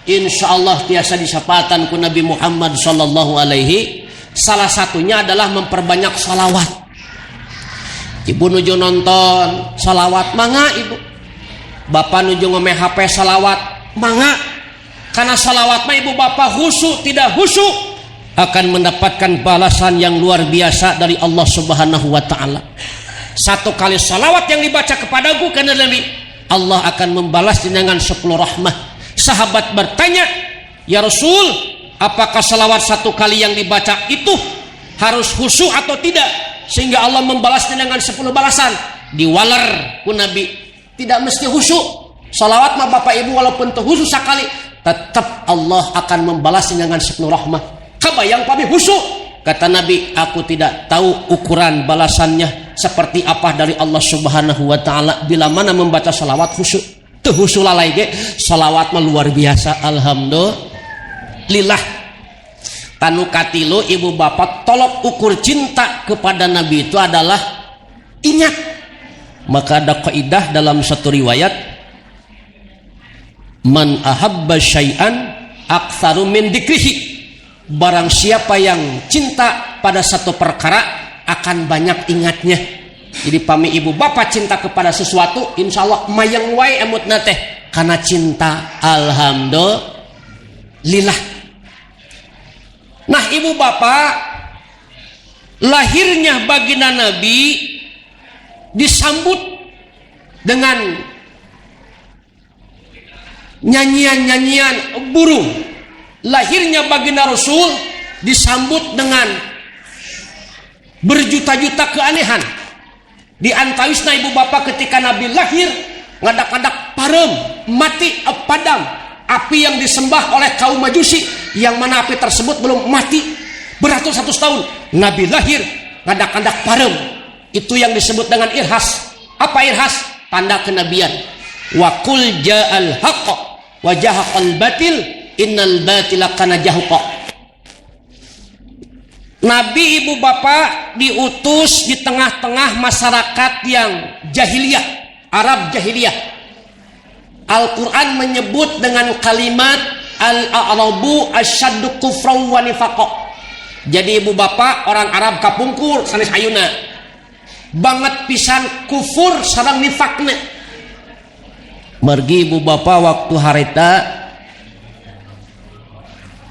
insyaallah tiasa disyafaatan ku Nabi Muhammad sallallahu alaihi. Salah satunya adalah memperbanyak salawat. Ibu nuju nonton salawat mangga ibu, bapak nuju ngomeh HP salawat mangga, karena salawat mah ibu bapak khusyuk tidak khusyuk akan mendapatkan balasan yang luar biasa dari Allah Subhanahu wa taala. Satu kali salawat yang dibaca kepadaku karena Nabi, Allah akan membalas dengan 10 rahmah. Sahabat bertanya, ya Rasul, apakah salawat satu kali yang dibaca itu harus khusyuk atau tidak sehingga Allah membalasnya dengan 10 balasan? Diwaler ku Nabi, tidak mesti khusyuk. Salawat mah bapak ibu walaupun teu khusyuk sekali, tetap Allah akan membalasnya dengan 10 rahmah. Kabayang pami khusyuk? Kata Nabi, aku tidak tahu ukuran balasannya seperti apa dari Allah Subhanahu wa taala bila mana membaca salawat khusyuk. Teu khusyuk lalai ge, salawat mah luar biasa. Alhamdulillah. Tanu katilu ibu bapak tolok ukur cinta kepada Nabi itu adalah ingat. Maka ada kaidah dalam satu riwayat, man ahabba syai'an aktsaru min dzikrihi. Barang siapa yang cinta pada satu perkara akan banyak ingatnya. Jadi pami ibu bapak cinta kepada sesuatu, insya Allah mayang wae emutna teh karena cinta. Alhamdulillah. Nah ibu bapak, lahirnya baginda Nabi disambut dengan nyanyian-nyanyian burung. Lahirnya baginda Rasul disambut dengan berjuta-juta keanehan. Di antawisna ibu bapak ketika Nabi lahir, ngadak-ngadak parem mati padam, api yang disembah oleh kaum Majusi, yang mana api tersebut belum mati beratus-ratus tahun. Nabi lahir ngadak-ngadak parem, itu yang disebut dengan irhas. Apa irhas? Tanda kenabian. Wa qul ja'al haqq wa jahaqal batil innal batila kana jahuqa. Nabi ibu bapak diutus di tengah-tengah masyarakat yang jahiliyah, Arab jahiliyah. Al-Quran menyebut dengan kalimat al-a'rabu asyaddu kufran wa nifaqo. Jadi ibu bapak orang Arab kapungkur sanes ayeuna banget pisan kufur sareng nifakna. Margi ibu bapak waktu harita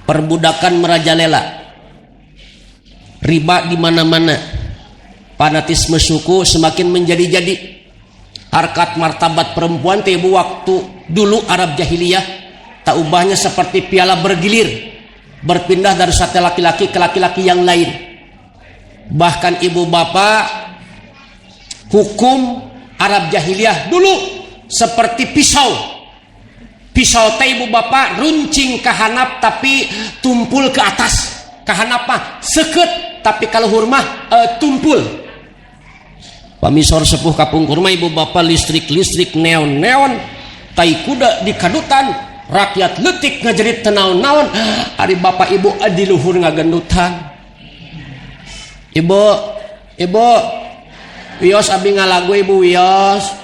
perbudakan merajalela, riba di mana-mana, fanatisme suku semakin menjadi-jadi, harkat martabat perempuan ibu waktu dulu Arab jahiliyah tak ubahnya seperti piala bergilir, berpindah dari satu laki-laki ke laki-laki yang lain. Bahkan ibu bapak hukum Arab jahiliyah dulu seperti pisau. Pisau teh ibu bapak runcing ke handap tapi tumpul ke atas. Ke handap mah seket tapi kalau hurmah tumpul. Pamisor sepuh kapungkur mah ibu bapak listrik neon tai kuda di kadutan, rakyat letik ngajerit tenaon-naon, ari bapak ibu di luhur ngagendutan. Ibu wios abi ngalagu ibu wios.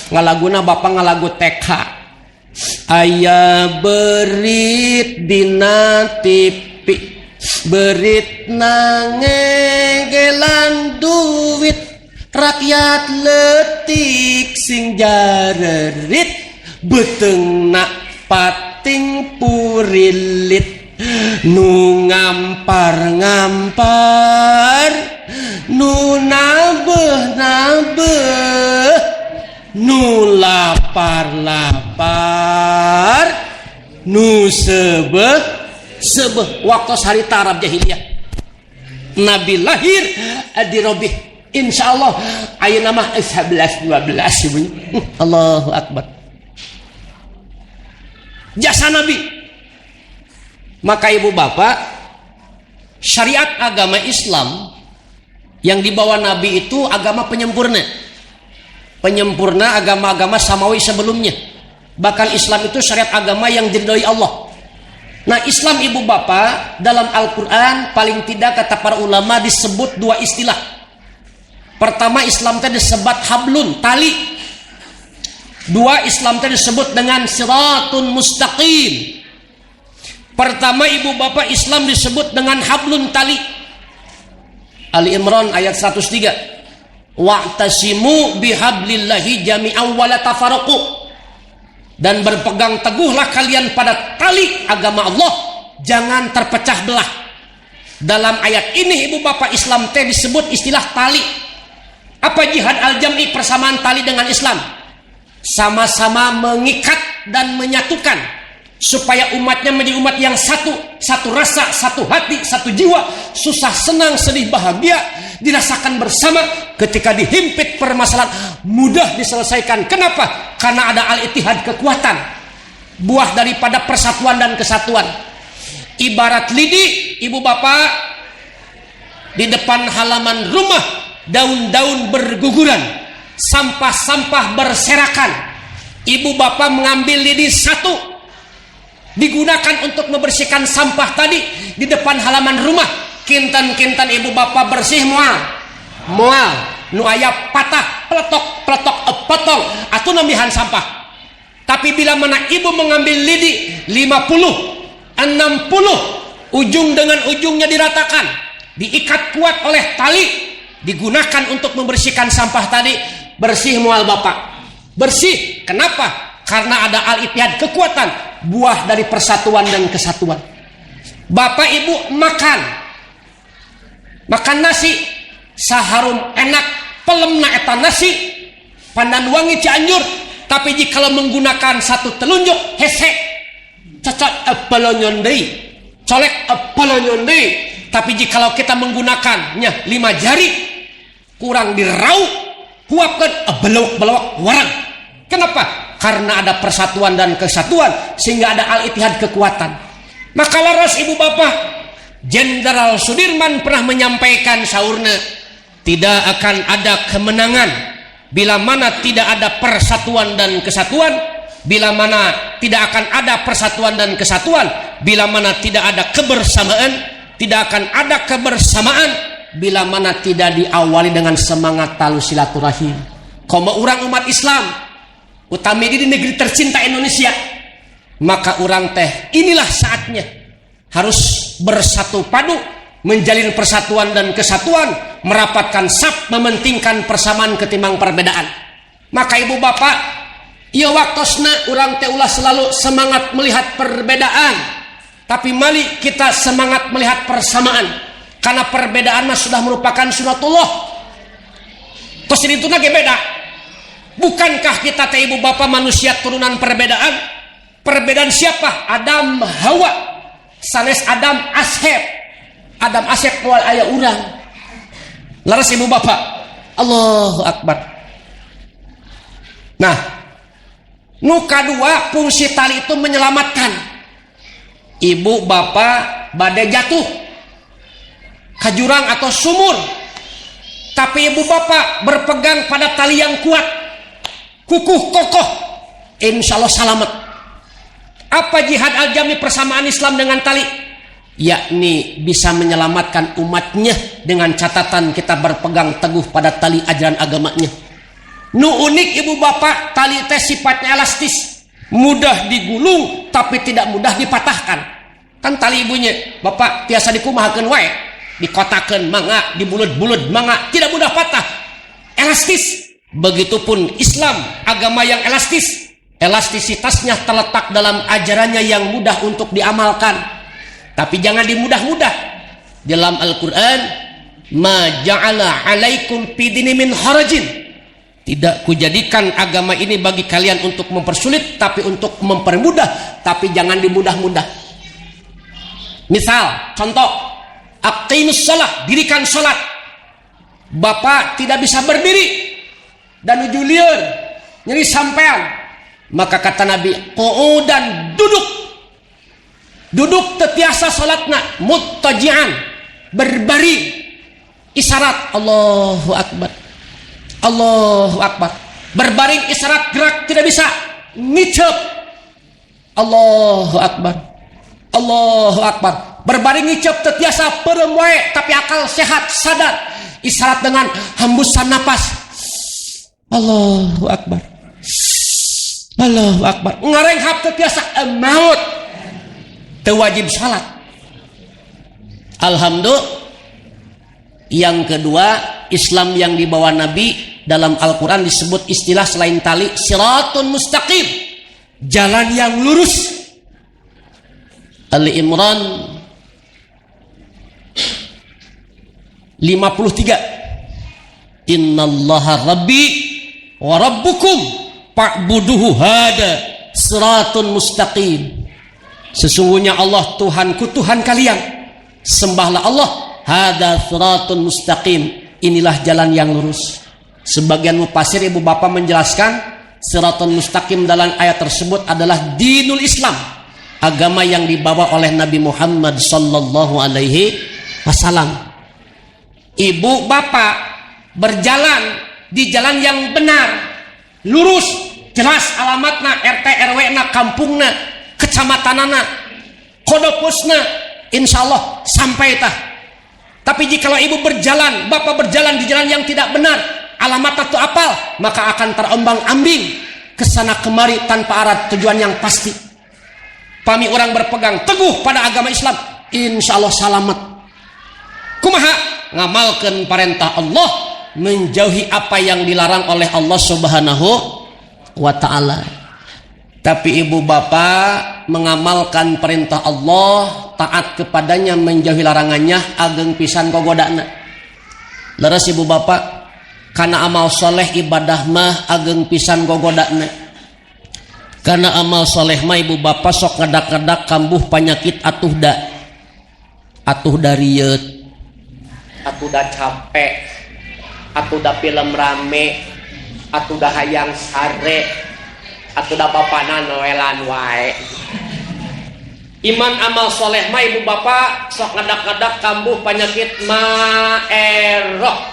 Ngalaguna bapak ngalagu TK. Aya berit dina TV, berit nangegelan duit rakyat letik sing jarerit beteungna pating purilit nu ngampar-ngampar nu nabeh-nabeh nu lapar-lapar nu sebeh waktu harita Arab jahiliyah Nabi lahir di Robih insyaallah ayeuna mah 11 12 Allahu akbar jasa Nabi. Maka ibu bapak, syariat agama Islam yang dibawa Nabi itu agama penyempurna agama-agama samawi sebelumnya. Bahkan Islam itu syariat agama yang diridhoi Allah. Nah, Islam ibu bapak dalam Al-Quran paling tidak kata para ulama disebut dua istilah. Pertama, Islam tadi disebut hablun, tali. Dua, Islam tadi disebut dengan siratun mustaqim. Pertama ibu bapak, Islam disebut dengan hablun, tali. Ali Imran ayat 103. Wa'tasimu bihablillahi jami'an wa la tafarraqu. Dan berpegang teguhlah kalian pada tali agama Allah, jangan terpecah belah. Dalam ayat ini ibu bapak, Islam teh disebut istilah tali. Apa jihad al-jam'i, persamaan tali dengan Islam? Sama-sama mengikat dan menyatukan supaya umatnya menjadi umat yang satu rasa, satu hati, satu jiwa, susah senang sedih bahagia dirasakan bersama. Ketika dihimpit permasalahan mudah diselesaikan. Kenapa? Karena ada al-ittihad, kekuatan, buah daripada persatuan dan kesatuan. Ibarat lidi ibu bapak, di depan halaman rumah daun-daun berguguran, sampah-sampah berserakan. Ibu bapak mengambil lidi satu, digunakan untuk membersihkan sampah tadi di depan halaman rumah. Kintan-kintan ibu bapak bersih mual nu aya patah peletok potong atau nambihan sampah. Tapi bila mana ibu mengambil lidi 50 60 ujung dengan ujungnya diratakan, diikat kuat oleh tali, digunakan untuk membersihkan sampah tadi, bersih mual bapak, bersih. Kenapa? Karena ada al-ittihad, kekuatan, buah dari persatuan dan kesatuan. Bapak ibu makan nasi saharum enak pelemna eta nasi pandan wangi Cianjur, tapi jika menggunakan satu telunjuk hese cocok apalonyon deui, colek apalonyon deui. Tapi jika kita menggunakannya 5 jari kurang diraup huapkeun belok-belok warang. Kenapa? Karena ada persatuan dan kesatuan, sehingga ada al-ittihad, kekuatan. Maka laras ibu bapak, Jenderal Sudirman pernah menyampaikan saurna, tidak akan ada kemenangan bila mana tidak ada persatuan dan kesatuan, bila mana tidak akan ada persatuan dan kesatuan, bila mana tidak ada kebersamaan, tidak akan ada kebersamaan bila mana tidak diawali dengan semangat tali silaturahim. Koma urang umat Islam utami di negeri tercinta Indonesia, maka urang teh inilah saatnya harus bersatu padu, menjalin persatuan dan kesatuan, merapatkan saf, mementingkan persamaan ketimbang perbedaan. Maka ibu bapak, ieu waktosna urang teh ulah selalu semangat melihat perbedaan, tapi mari kita semangat melihat persamaan, karena perbedaan sudah merupakan sunatullah. Tos dituna ge beda. Bukankah kita teh ibu bapak manusia turunan perbedaan? Perbedaan siapa? Adam Hawa. Sanes Adam Asep moal aya urang. Laras ibu bapak, Allahu Akbar. Nah, nu kadua fungsi tali itu menyelamatkan. Ibu bapak badai jatuh ke jurang atau sumur, tapi ibu bapak berpegang pada tali yang kuat, kukuh kokoh, insya Allah selamat. Apa jihad al-jami, persamaan Islam dengan tali? Yakni bisa menyelamatkan umatnya dengan catatan kita berpegang teguh pada tali ajaran agamanya. Nu unik ibu bapak, tali teh sifatnya elastis, mudah digulung tapi tidak mudah dipatahkan. Kan tali ibunya bapak tiasa dikumahakeun wae, dikotakeun mangga, dibulut-bulut mangga, tidak mudah patah. elastis. Begitupun Islam, agama yang elastis. Elastisitasnya terletak dalam ajarannya yang mudah untuk diamalkan. Tapi jangan dimudah-mudah. Dalam Al-Quran, ma ja'ala alaikum fid-dini min harajin. Tidak kujadikan agama ini bagi kalian untuk mempersulit, tapi untuk mempermudah. Tapi jangan dimudah-mudah. Misal, contoh, aqimus shalah, dirikan sholat. Bapak tidak bisa berdiri dan ujulieur nyeri sampean. Maka kata Nabi, qu'udan, duduk tetiasa salatna, muttaji'an, berbaring, isyarat Allahu Akbar, Allahu Akbar, berbaring isyarat, gerak tidak bisa, ngicep Allahu Akbar, Allahu Akbar, berbaring ngicep tetiasa peremwae tapi akal sehat sadar, isyarat dengan hembusan napas Allahu Akbar, Allahu Akbar, ngarenghap tetiasa maut, teu wajib salat. Alhamdulillah. Yang kedua, Islam yang dibawa Nabi dalam Al-Quran disebut istilah selain tali siratun mustaqim, jalan yang lurus. Ali Imran 53, innallaha rabbi wa rabbukum fa'buduhu hada siratun mustaqim. Sesungguhnya Allah Tuhanku, Tuhan kalian, sembahlah Allah, hada siratun mustaqim, inilah jalan yang lurus. Sebagian mufassir ibu bapak menjelaskan siratun mustaqim dalam ayat tersebut adalah dinul Islam, agama yang dibawa oleh Nabi Muhammad sallallahu alaihi wasallam. Ibu bapak berjalan di jalan yang benar, lurus, jelas alamatna, RT RW na, kampungna, kecamatanana, kodopusna, insya Allah sampai tah. Tapi jikalau ibu berjalan, bapak berjalan di jalan yang tidak benar, alamatnya itu apal, maka akan terombang-ambing kesana kemari tanpa arah tujuan yang pasti. Pami orang berpegang teguh pada agama Islam, insya Allah selamat. Kumaha ngamalkan perintah Allah, menjauhi apa yang dilarang oleh Allah Subhanahu wa ta'ala. Tapi ibu bapak mengamalkan perintah Allah, taat kepadanya, menjauhi larangannya, ageng pisan kogodana. Leres ibu bapak, karena amal soleh ibadah mah ageng pisan kogodana. Karena amal soleh mah ibu bapak sok ngadak-ngadak kambuh penyakit atuh dariet, atuh da capek, atuh da film rame, atuh da hayang sare, atuh da bapana noelan wae. Iman amal soleh mah ibu bapak sok ngadak-ngadak kambuh penyakit maeroh.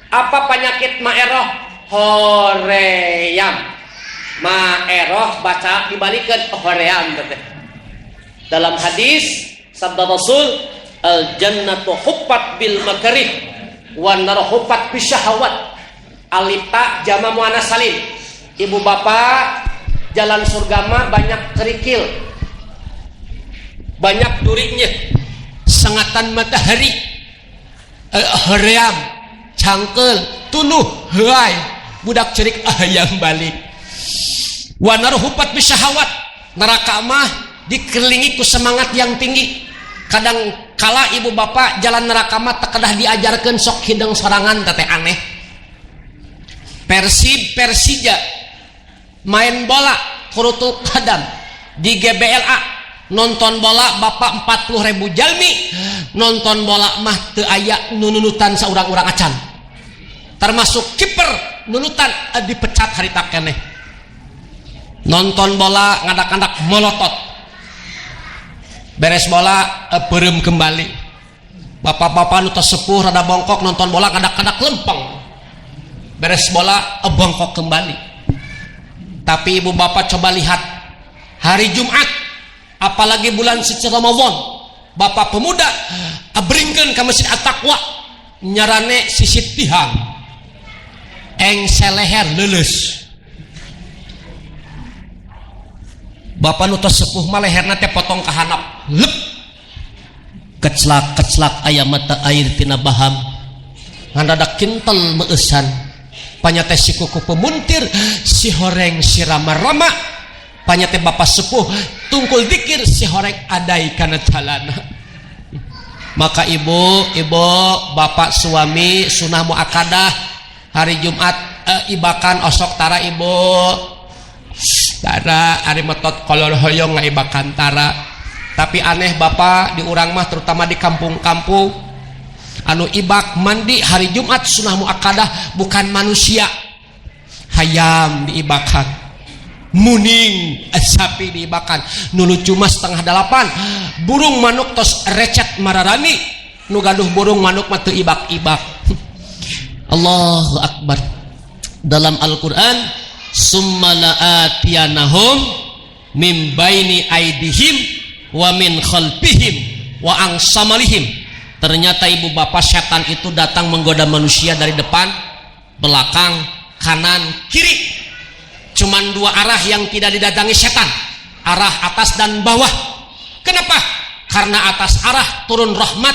Apa penyakit maeroh? Hoream. Maeroh baca dibalikkan hoream. Dalam hadis sabda Rasul, al jannatu huffat bil makarih wan nar huffat bisyahawat. Alita jama muannas salim. Ibu bapak, jalan surga mah banyak kerikil, banyak duriknya, sengatan matahari, hoream, cangkel, tuluh, hai, budak cerik ayam balik. Wa nar huffat bisyahawat. Neraka mah dikelilingi ku semangat yang tinggi. Kadang kala ibu bapak jalan neraka mah tekadah diajarkan sok hidung sorangan teh aneh. Persija main bola kurutul kadam di GBLA, nonton bola bapak 40.000 jalmi, nonton bola mah teu aya nununutan saurang-urang acan, termasuk kiper nunutan dipecat harita keneh. Nonton bola ngadak-ngadak molotot, beres bola beureum kembali. Bapak-bapak nu tos sepuh rada bongkok nonton bola ngadak-ngadak lempeng, beres bola bongkok kembali. Tapi ibu bapak coba lihat hari Jumat, apalagi bulan suci Ramadan, bapak pemuda abringkeun ka Masjid At-Taqwa, nyarane sisit tihang, engseleher leuleus. Bapak nu tos sepuh mah leherna teh potong ka handap, lep, keclak aya mata air tina baham, ngadadak kintel meusan. panyate si kuku pemuntir, si horeng si rama-rama, panyate bapak sepuh tungkul dikir, si horeng adai kana talana. Maka ibu bapak suami sunah muakadah hari Jumat ibakan osok tara ibu tara ari metot kolor hoyong ngaibakan tara. Tapi aneh bapak di urang mah terutama di kampung-kampung anu ibak mandi hari Jumat sunah muakadah bukan manusia, hayam diibakan, muning sapi diibakan, nulu cuma 7:30 burung manuk tos recet mararani, nu gaduh burung manuk mah teu ibak-ibak. Allahu Akbar. Dalam Al-Qur'an summa la'atiyanahum min baini aidihim wa min khalfihim wa angsamalihim. Ternyata ibu bapak setan itu datang menggoda manusia dari depan, belakang, kanan, kiri. Cuman 2 arah yang tidak didatangi setan, arah atas dan bawah. Kenapa? Karena atas arah turun rahmat,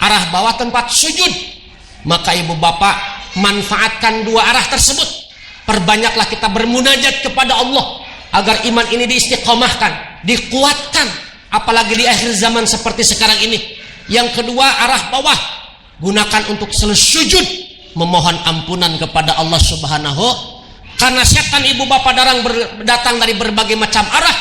arah bawah tempat sujud. Maka ibu bapak manfaatkan 2 arah tersebut. Perbanyaklah kita bermunajat kepada Allah agar iman ini diistiqomahkan, dikuatkan, apalagi di akhir zaman seperti sekarang ini. Yang kedua, arah bawah, gunakan untuk selalu sujud memohon ampunan kepada Allah Subhanahu. Karena setan ibu bapak datang dari berbagai macam arah,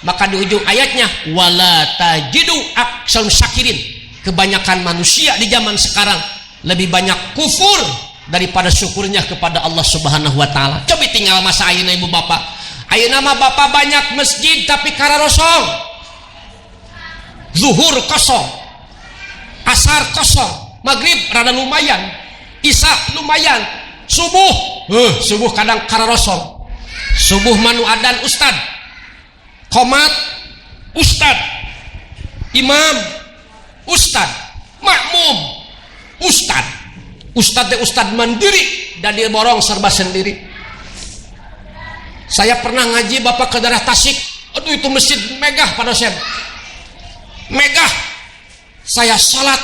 maka di ujung ayatnya wala tajidu aktsarun syakirin. Kebanyakan manusia di zaman sekarang lebih banyak kufur daripada syukurnya kepada Allah Subhanahu wa taala. Coba tinggal masa ayeuna ibu bapak. Ayeuna mah bapak banyak masjid tapi kararosong. Zuhur kosong, asar kosong, maghrib rada lumayan, isya lumayan, subuh kadang kararosong. Subuh manu adan ustad, qomat ustad, imam ustad, makmum ustad. Ustad mandiri dan dia borong serba sendiri. Saya pernah ngaji bapak ke daerah Tasik, aduh itu masjid megah pada saya. Megah, saya sholat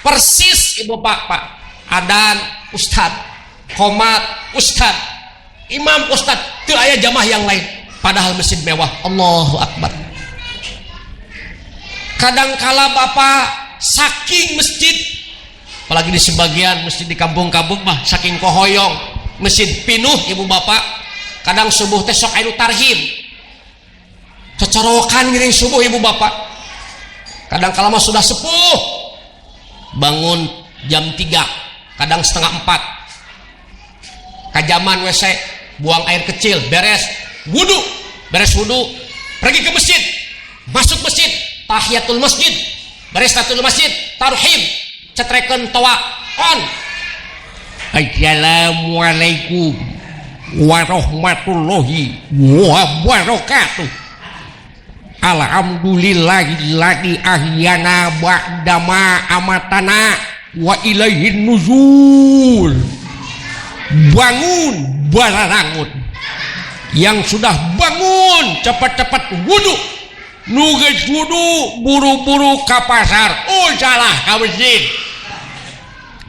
persis ibu bapak, adan ustad, qomat ustad, imam ustad, teu aya jamaah yang lain, padahal masjid mewah. Allahu Akbar. Kadangkala bapak saking masjid, apalagi di sebagian masjid di kampung-kampung mah saking kohoyong masjid pinuh ibu bapak, kadang subuh teh sok anu tarhim, cocorokan ngiring subuh ibu bapak. Kadang kala mah sudah sepuh, bangun jam 3, kadang setengah 4, kajaman WC, buang air kecil, beres wudu, pergi ke masjid, masuk masjid, tahiyatul masjid, beres tahiyatul masjid, tarhim, cetreken tawa on, assalamualaikum warahmatullahi wabarakatuh. Alhamdulillahilladzi ahyana ba'dama amatana wa ilaihin nuzul. Bangun bararangun. Yang sudah bangun cepat-cepat wudu. Nugas wudu buru-buru ke pasar. Oh salah ke masjid.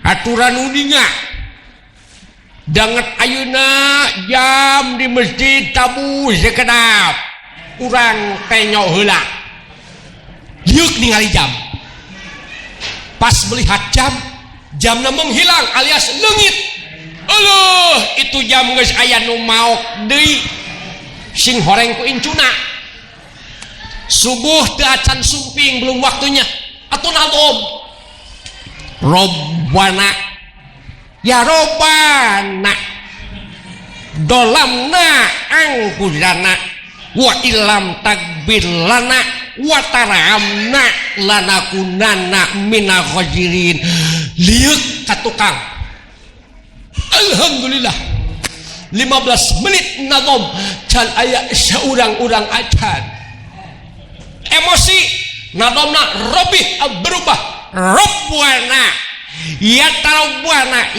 Aturan uninga. Danget ayeuna jam di masjid tabu sekedap. Urang tenyok heula liuk ningali jam, pas melihat jamna menghilang alias leungit. Aduh, itu jam geus aya nu maok deui sing horeng ku incuna. Subuh teu acan sumping belum waktunya atuh nadom. Robbana ya robbana dolamna angkuzana wa ilam takbir lana wa taramna lanakunana minal khajirin. Liuk ka tukang, alhamdulillah 15 menit nadom can aya saurang-urang acan. Emosi nadomna robih berubah, robbana ya tarabana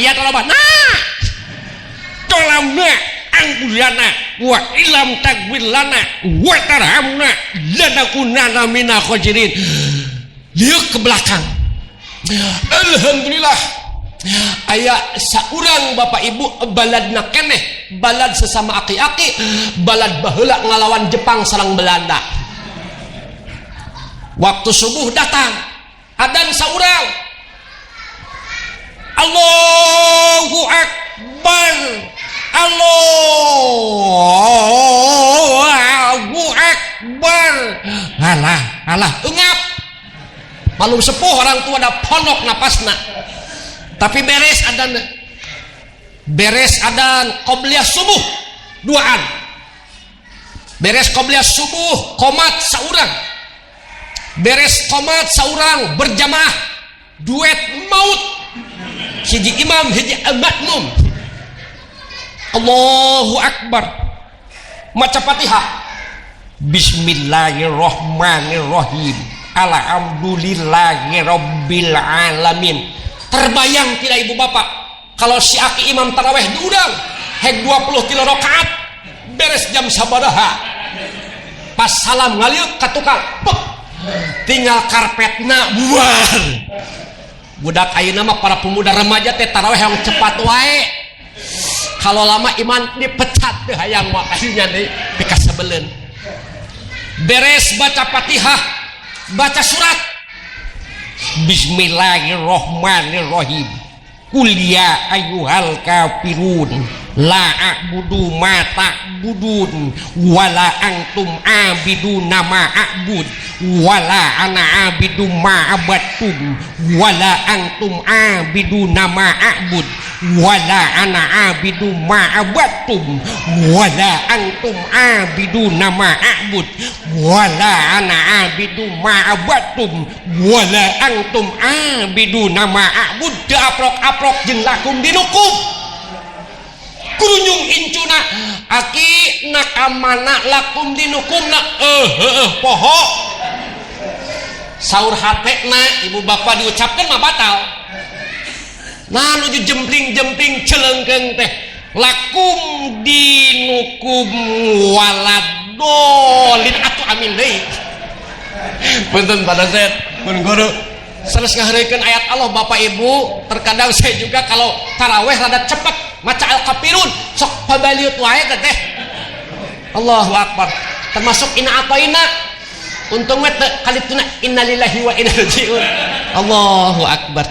dolamna angkuzana wa ilam takbir lana wa tarhamna lanakunana minal khajirin. Liuk ke belakang, alhamdulillah aya saurang bapak ibu baladna keneh, balad sesama aki-aki, balad baheula ngalawan Jepang sareng Belanda. Waktu subuh datang, adzan saurang, Allahu Akbar, Allahu Akbar. Alah engap. Malum sepuh orang tua ada pondok napasna. Tapi beres adan qobliyah subuh duaan. Beres qobliyah subuh qomat saurang. Beres qomat saurang berjamaah duet maut. Hiji imam hiji makmum. Allahu Akbar. Maca Fatihah. Bismillahirrahmanirrahim. Alhamdulillahi rabbil alamin. Terbayang tidak ibu bapak kalau si aki imam taraweh diundang hek 20 kilo rakaat beres jam sabaraha pas salam ngaliuk ka tukang tinggal karpetna buar. Budak ayeuna mah para pemuda remaja teh taraweh yang cepat wae. Kalau lama iman dipecat teh hayang mah ayeuna deui pikasabeleun. Beres baca Fatihah, baca surat Bismillahirrahmanirrahim. Qul ya ayyuhal kafirun la a'budu ma ta'budun wala antum abiduna ma a'bud wala ana abidu ma abattum wala antum abiduna ma a'bud wala ana abidu ma abattum wala antum abiduna ma a'bud wala ana abidu ma abattum wala antum abiduna ma a'bud. Teu aprok-aprok jeung lakum dinukum kurunyung incuna aki nakamana lakum dinukumna poho saur hatena ibu bapak diucapkan mah batal. Nah nuju jempling celengkeung teh lakum dinukum waladolin atuh amin deui. Punten pada set mun guru sanes ngahareukeun ayat Allah bapak ibu. Terkadang saya juga kalau taraweh rada cepat maca al-kafirun sok pabaliut wae teh. Allahu Akbar. Termasuk ina ataina untung we kalituna innalillahi wa inna ilaihi rajiun. Allahu Akbar.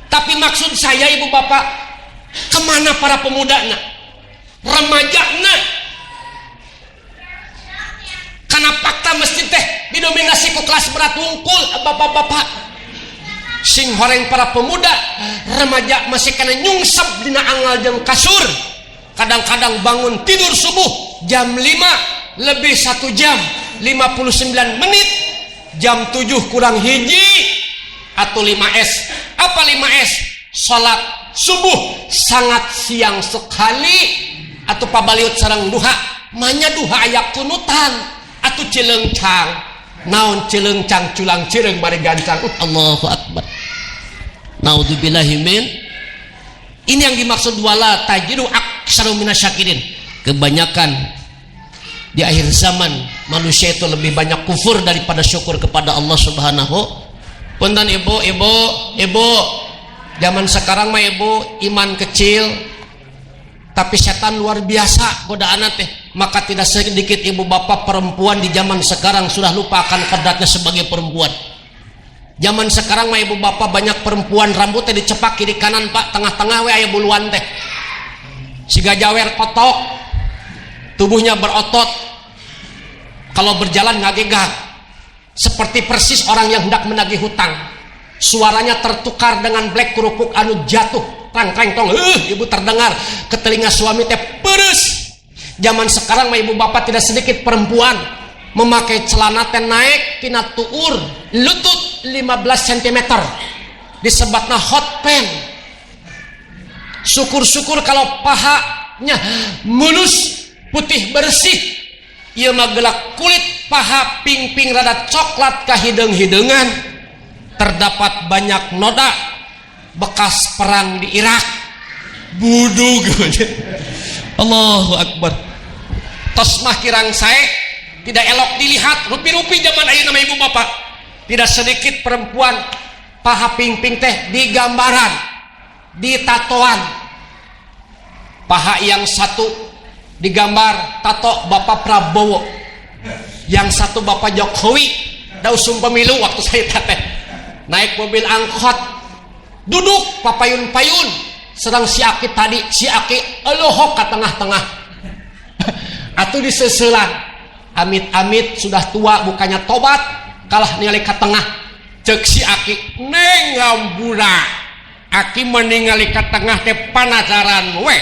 Tapi maksud saya ibu bapak, kemana para pemudana remajana? Karena fakta masjid teh didominasi ku kelas berat wungkul bapak-bapak. Sing horeng para pemuda remaja masih kena nyungsep dina anggal jeung kasur. Kadang-kadang bangun tidur subuh jam 5 lebih 1 jam 59 menit, jam 7 kurang hiji atau 5S. Apa 5S? Salat subuh sangat siang sekali atau pabaliut sareng duha. Manya duha aya kunutan atau cileungcang. Naon cileungcang culang cireung bari gancang. Allahu Akbar. Naudzubillahi min. Ini yang dimaksud wala tajidu aksaru minasyakirin. Kebanyakan di akhir zaman manusia itu lebih banyak kufur daripada syukur kepada Allah Subhanahu. Punten ibu, zaman sekarang mah ibu iman kecil tapi setan luar biasa godaan teh. Maka tidak sedikit ibu bapak perempuan di zaman sekarang sudah lupa akan kodratnya sebagai perempuan. Zaman sekarang mah ibu bapak banyak perempuan rambutnya dicepak kiri kanan pak, tengah-tengah we aya buluan teh. Siga jawer kotok, tubuhnya berotot, kalau berjalan ngagegah seperti persis orang yang hendak menagih hutang. Suaranya tertukar dengan black kerupuk anu jatuh trang-trang tong ibu terdengar ke telinga suami teh peres. Zaman sekarang mah ibu bapak tidak sedikit perempuan memakai celana teh naik tina tuur lutut 15 cm disebatna hot pants. Syukur-syukur kalau pahanya mulus putih bersih, ieu mah gelak kulit paha ping-ping rada coklat ka hideung-hideungan. Terdapat banyak noda bekas perang di Irak. Budug. Allahu Akbar. Tos mah kirang sae tidak elok dilihat rupi-rupi zaman ayeuna mah ibu bapak. Tidak sedikit perempuan paha ping-ping teh digambaran di tatoan. Paha yang satu digambar tato Bapak Prabowo, yang satu Bapak Jokowi. Da usum pemilu waktu saya teh naik mobil angkot, duduk papayun-payun, sedang si Aki tadi, si Aki elohok ke tengah-tengah. Atuh diseuselan, amit-amit sudah tua bukannya tobat, kalah ningali ke tengah. Cek si Aki, neng ngambura, Aki meningali ke tengah teh panasaran we.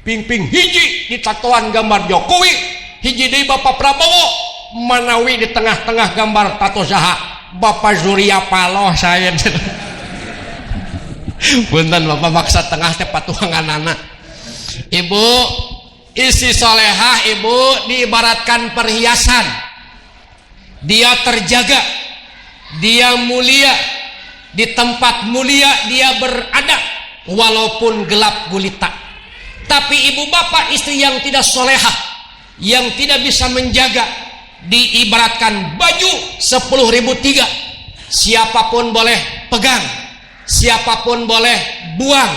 Ping-ping hiji di tatoan gambar Jokowi, hiji di Bapak Prabowo, manawi di tengah-tengah gambar tato saha Bapak Surya Paloh saya. Punten Bapak maksa tengah teh patuhangan anak. Ibu isi solehah, ibu diibaratkan perhiasan. Dia terjaga, dia mulia, di tempat mulia dia berada walaupun gelap gulita. Tapi ibu bapak istri yang tidak solehah, yang tidak bisa menjaga, diibaratkan baju 10.003. Siapapun boleh pegang, siapapun boleh buang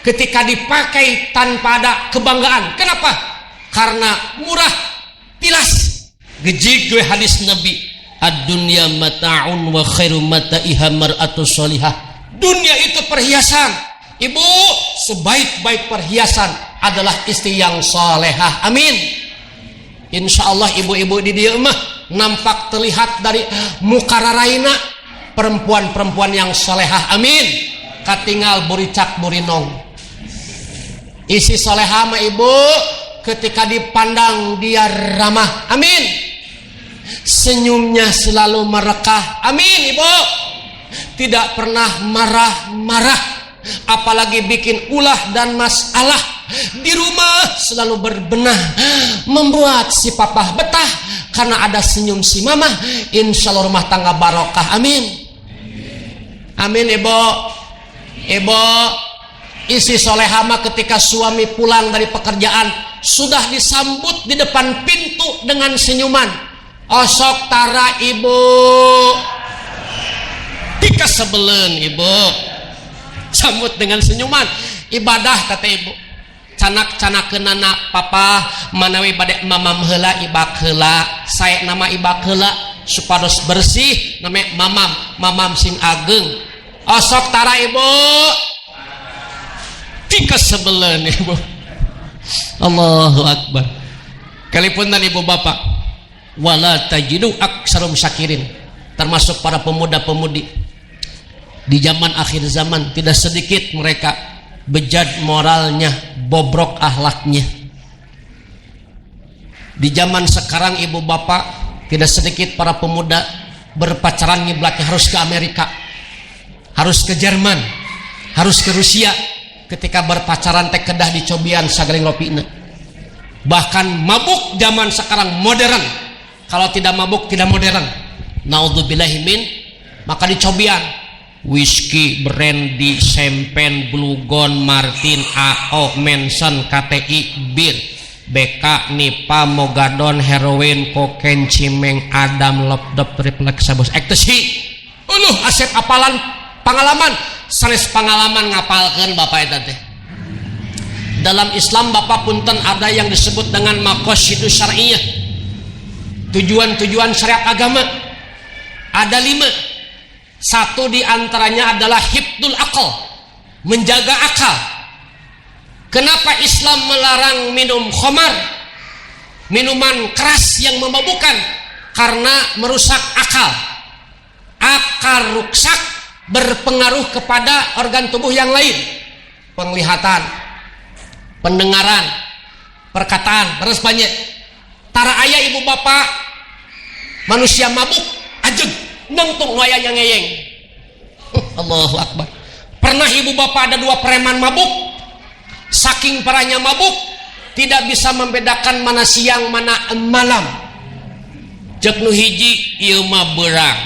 ketika dipakai tanpa ada kebanggaan. Kenapa? Karena murah, tilas. Gejig gue hadis Nabi, ad-dunya mata'un wa khairu mata'iha mar'atu sholihah. Dunia itu perhiasan. Ibu, sebaik-baik perhiasan adalah istri yang salehah. Amin. Insya Allah ibu-ibu di dia mah nampak terlihat dari muka raraina perempuan-perempuan yang salehah. Amin. Katinggal buricak burinong. Isi salehah mah ibu ketika dipandang dia ramah. Amin. Senyumnya selalu merekah. Amin ibu. Tidak pernah marah-marah, apalagi bikin ulah dan masalah. Di rumah selalu berbenah, membuat si papa betah karena ada senyum si mama. Insya Allah rumah tangga barokah. Amin. Amin ibu. Ibu isi solehama ketika suami pulang dari pekerjaan sudah disambut di depan pintu dengan senyuman. Osok tara ibu, pika sebelen ibu, sambut dengan senyuman. Ibadah kata ibu, canak-canakeunana papa manawi bade mamam heula ibak heula, saya nama ibak heula supados bersih nama mamam sing ageng. Osok tara ibu, pika sebelen ibu. Allahu Akbar. Kalipunten ibu bapak, wala tajidu aksarum syakirin, termasuk para pemuda-pemudi di zaman akhir zaman. Tidak sedikit mereka bejat moralnya, bobrok akhlaknya. Di zaman sekarang ibu bapak, tidak sedikit para pemuda berpacaran ngiblatnya harus ke Amerika, harus ke Jerman, harus ke Rusia. Ketika berpacaran teh kedah dicobian sagaling lopina. Bahkan mabuk zaman sekarang modern, kalau tidak mabuk tidak modern. Naudzubillahi min, maka dicobian whisky, brandy, champagne, Blue Gon, Martin, AO, Manson, KTI, bir, BK, Nipa, Mogadon, heroin, kokain, cimeng, Adam, lopdop, refleks, sabus, ektasi. Asep apalan pengalaman, sanes pengalaman ngapalkeun bapak eta teh. Dalam Islam bapak punten ada yang disebut dengan maqasidus syar'iyyah, tujuan-tujuan syariat agama. Ada 5. Satu diantaranya adalah hifdzul aql, menjaga akal. Kenapa Islam melarang minum khamar, minuman keras yang memabukkan? Karena merusak akal. Akal rusak berpengaruh kepada organ tubuh yang lain, penglihatan, pendengaran, perkataan, terus banyak. Tara aya ibu bapak manusia mabuk ajeg nengtung waya yang ngeyeng. Allahu Akbar. Pernah ibu bapak ada 2 preman mabuk, saking parahnya mabuk tidak bisa membedakan mana siang mana malam. Cek nu hiji ieu mah beurang,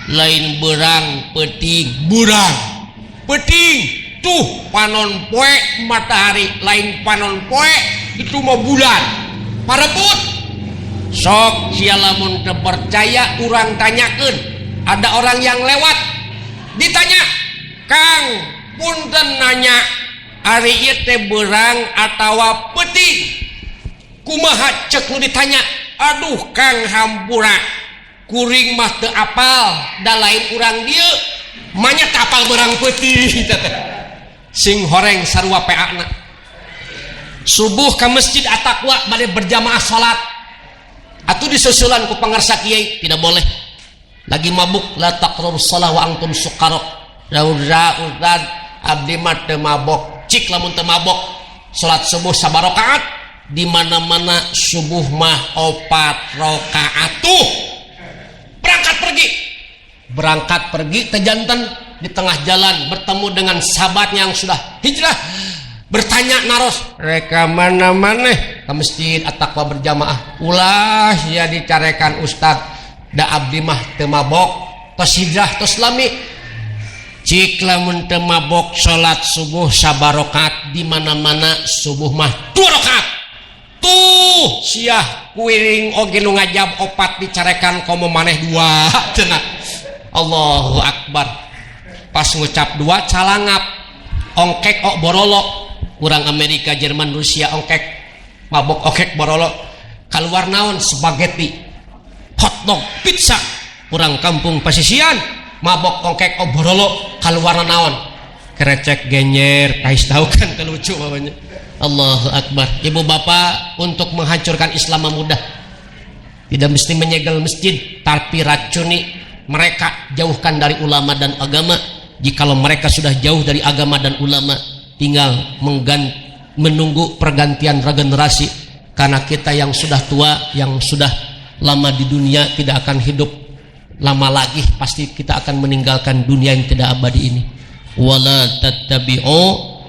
lain beurang peuting, burang peuting tuh panon poe matahari, lain panon poe itu mah bulan parebut. Sok sia lamun teu percaya urang tanyakeun, ada orang yang lewat ditanya, "Kang, punten nanya ari ieu teh beurang atawa peuting kumaha cek nu ditanya aduh Kang hampura kuring mah teu apal da lain urang dieu manya teu apal beurang peuting sing horeng sarua PA-na subuh ka masjid At-Taqwa bade berjamaah salat atuh disusulan ku pangarsa kiai tidak boleh lagi mabuk la taqrabus shalah wa antum suqara Ustaz abdi mah teu mabok cik lamun teu mabok salat subuh sabarakaat di mana-mana subuh mah 4 rakaat tuh berangkat pergi tejanten di tengah jalan bertemu dengan sahabatnya yang sudah hijrah bertanya naros reka mana-mana ke masjid At-Taqwa berjamaah ulah ya dicarekan Ustaz da abdi mah teu mabok tos hijrah tos lami cik lamun teu mabok salat subuh sabarakaat di mana-mana subuh mah 2 rakaat tuh siah kuiring oge nu ngajab opat dicarekan komo maneh 2 cenah Allahu Akbar pas ngucap 2 calangap ongkek ok borolo kurang Amerika Jerman Rusia ongkek mabok ongkek borolo keluar naon spaghetti hotdog pizza kurang kampung pasisian mabok ongkek ok borolo keluar naon kerecek genyer kais tahu kan kelucu bapaknya Allahu Akbar. Ibu bapak untuk menghancurkan Islam mudah tidak mesti menyegel masjid tapi racuni mereka jauhkan dari ulama dan agama. Jikalau mereka sudah jauh dari agama dan ulama tinggal menunggu pergantian regenerasi karena kita yang sudah tua yang sudah lama di dunia tidak akan hidup lama lagi pasti kita akan meninggalkan dunia yang tidak abadi ini. Wala tattabi'u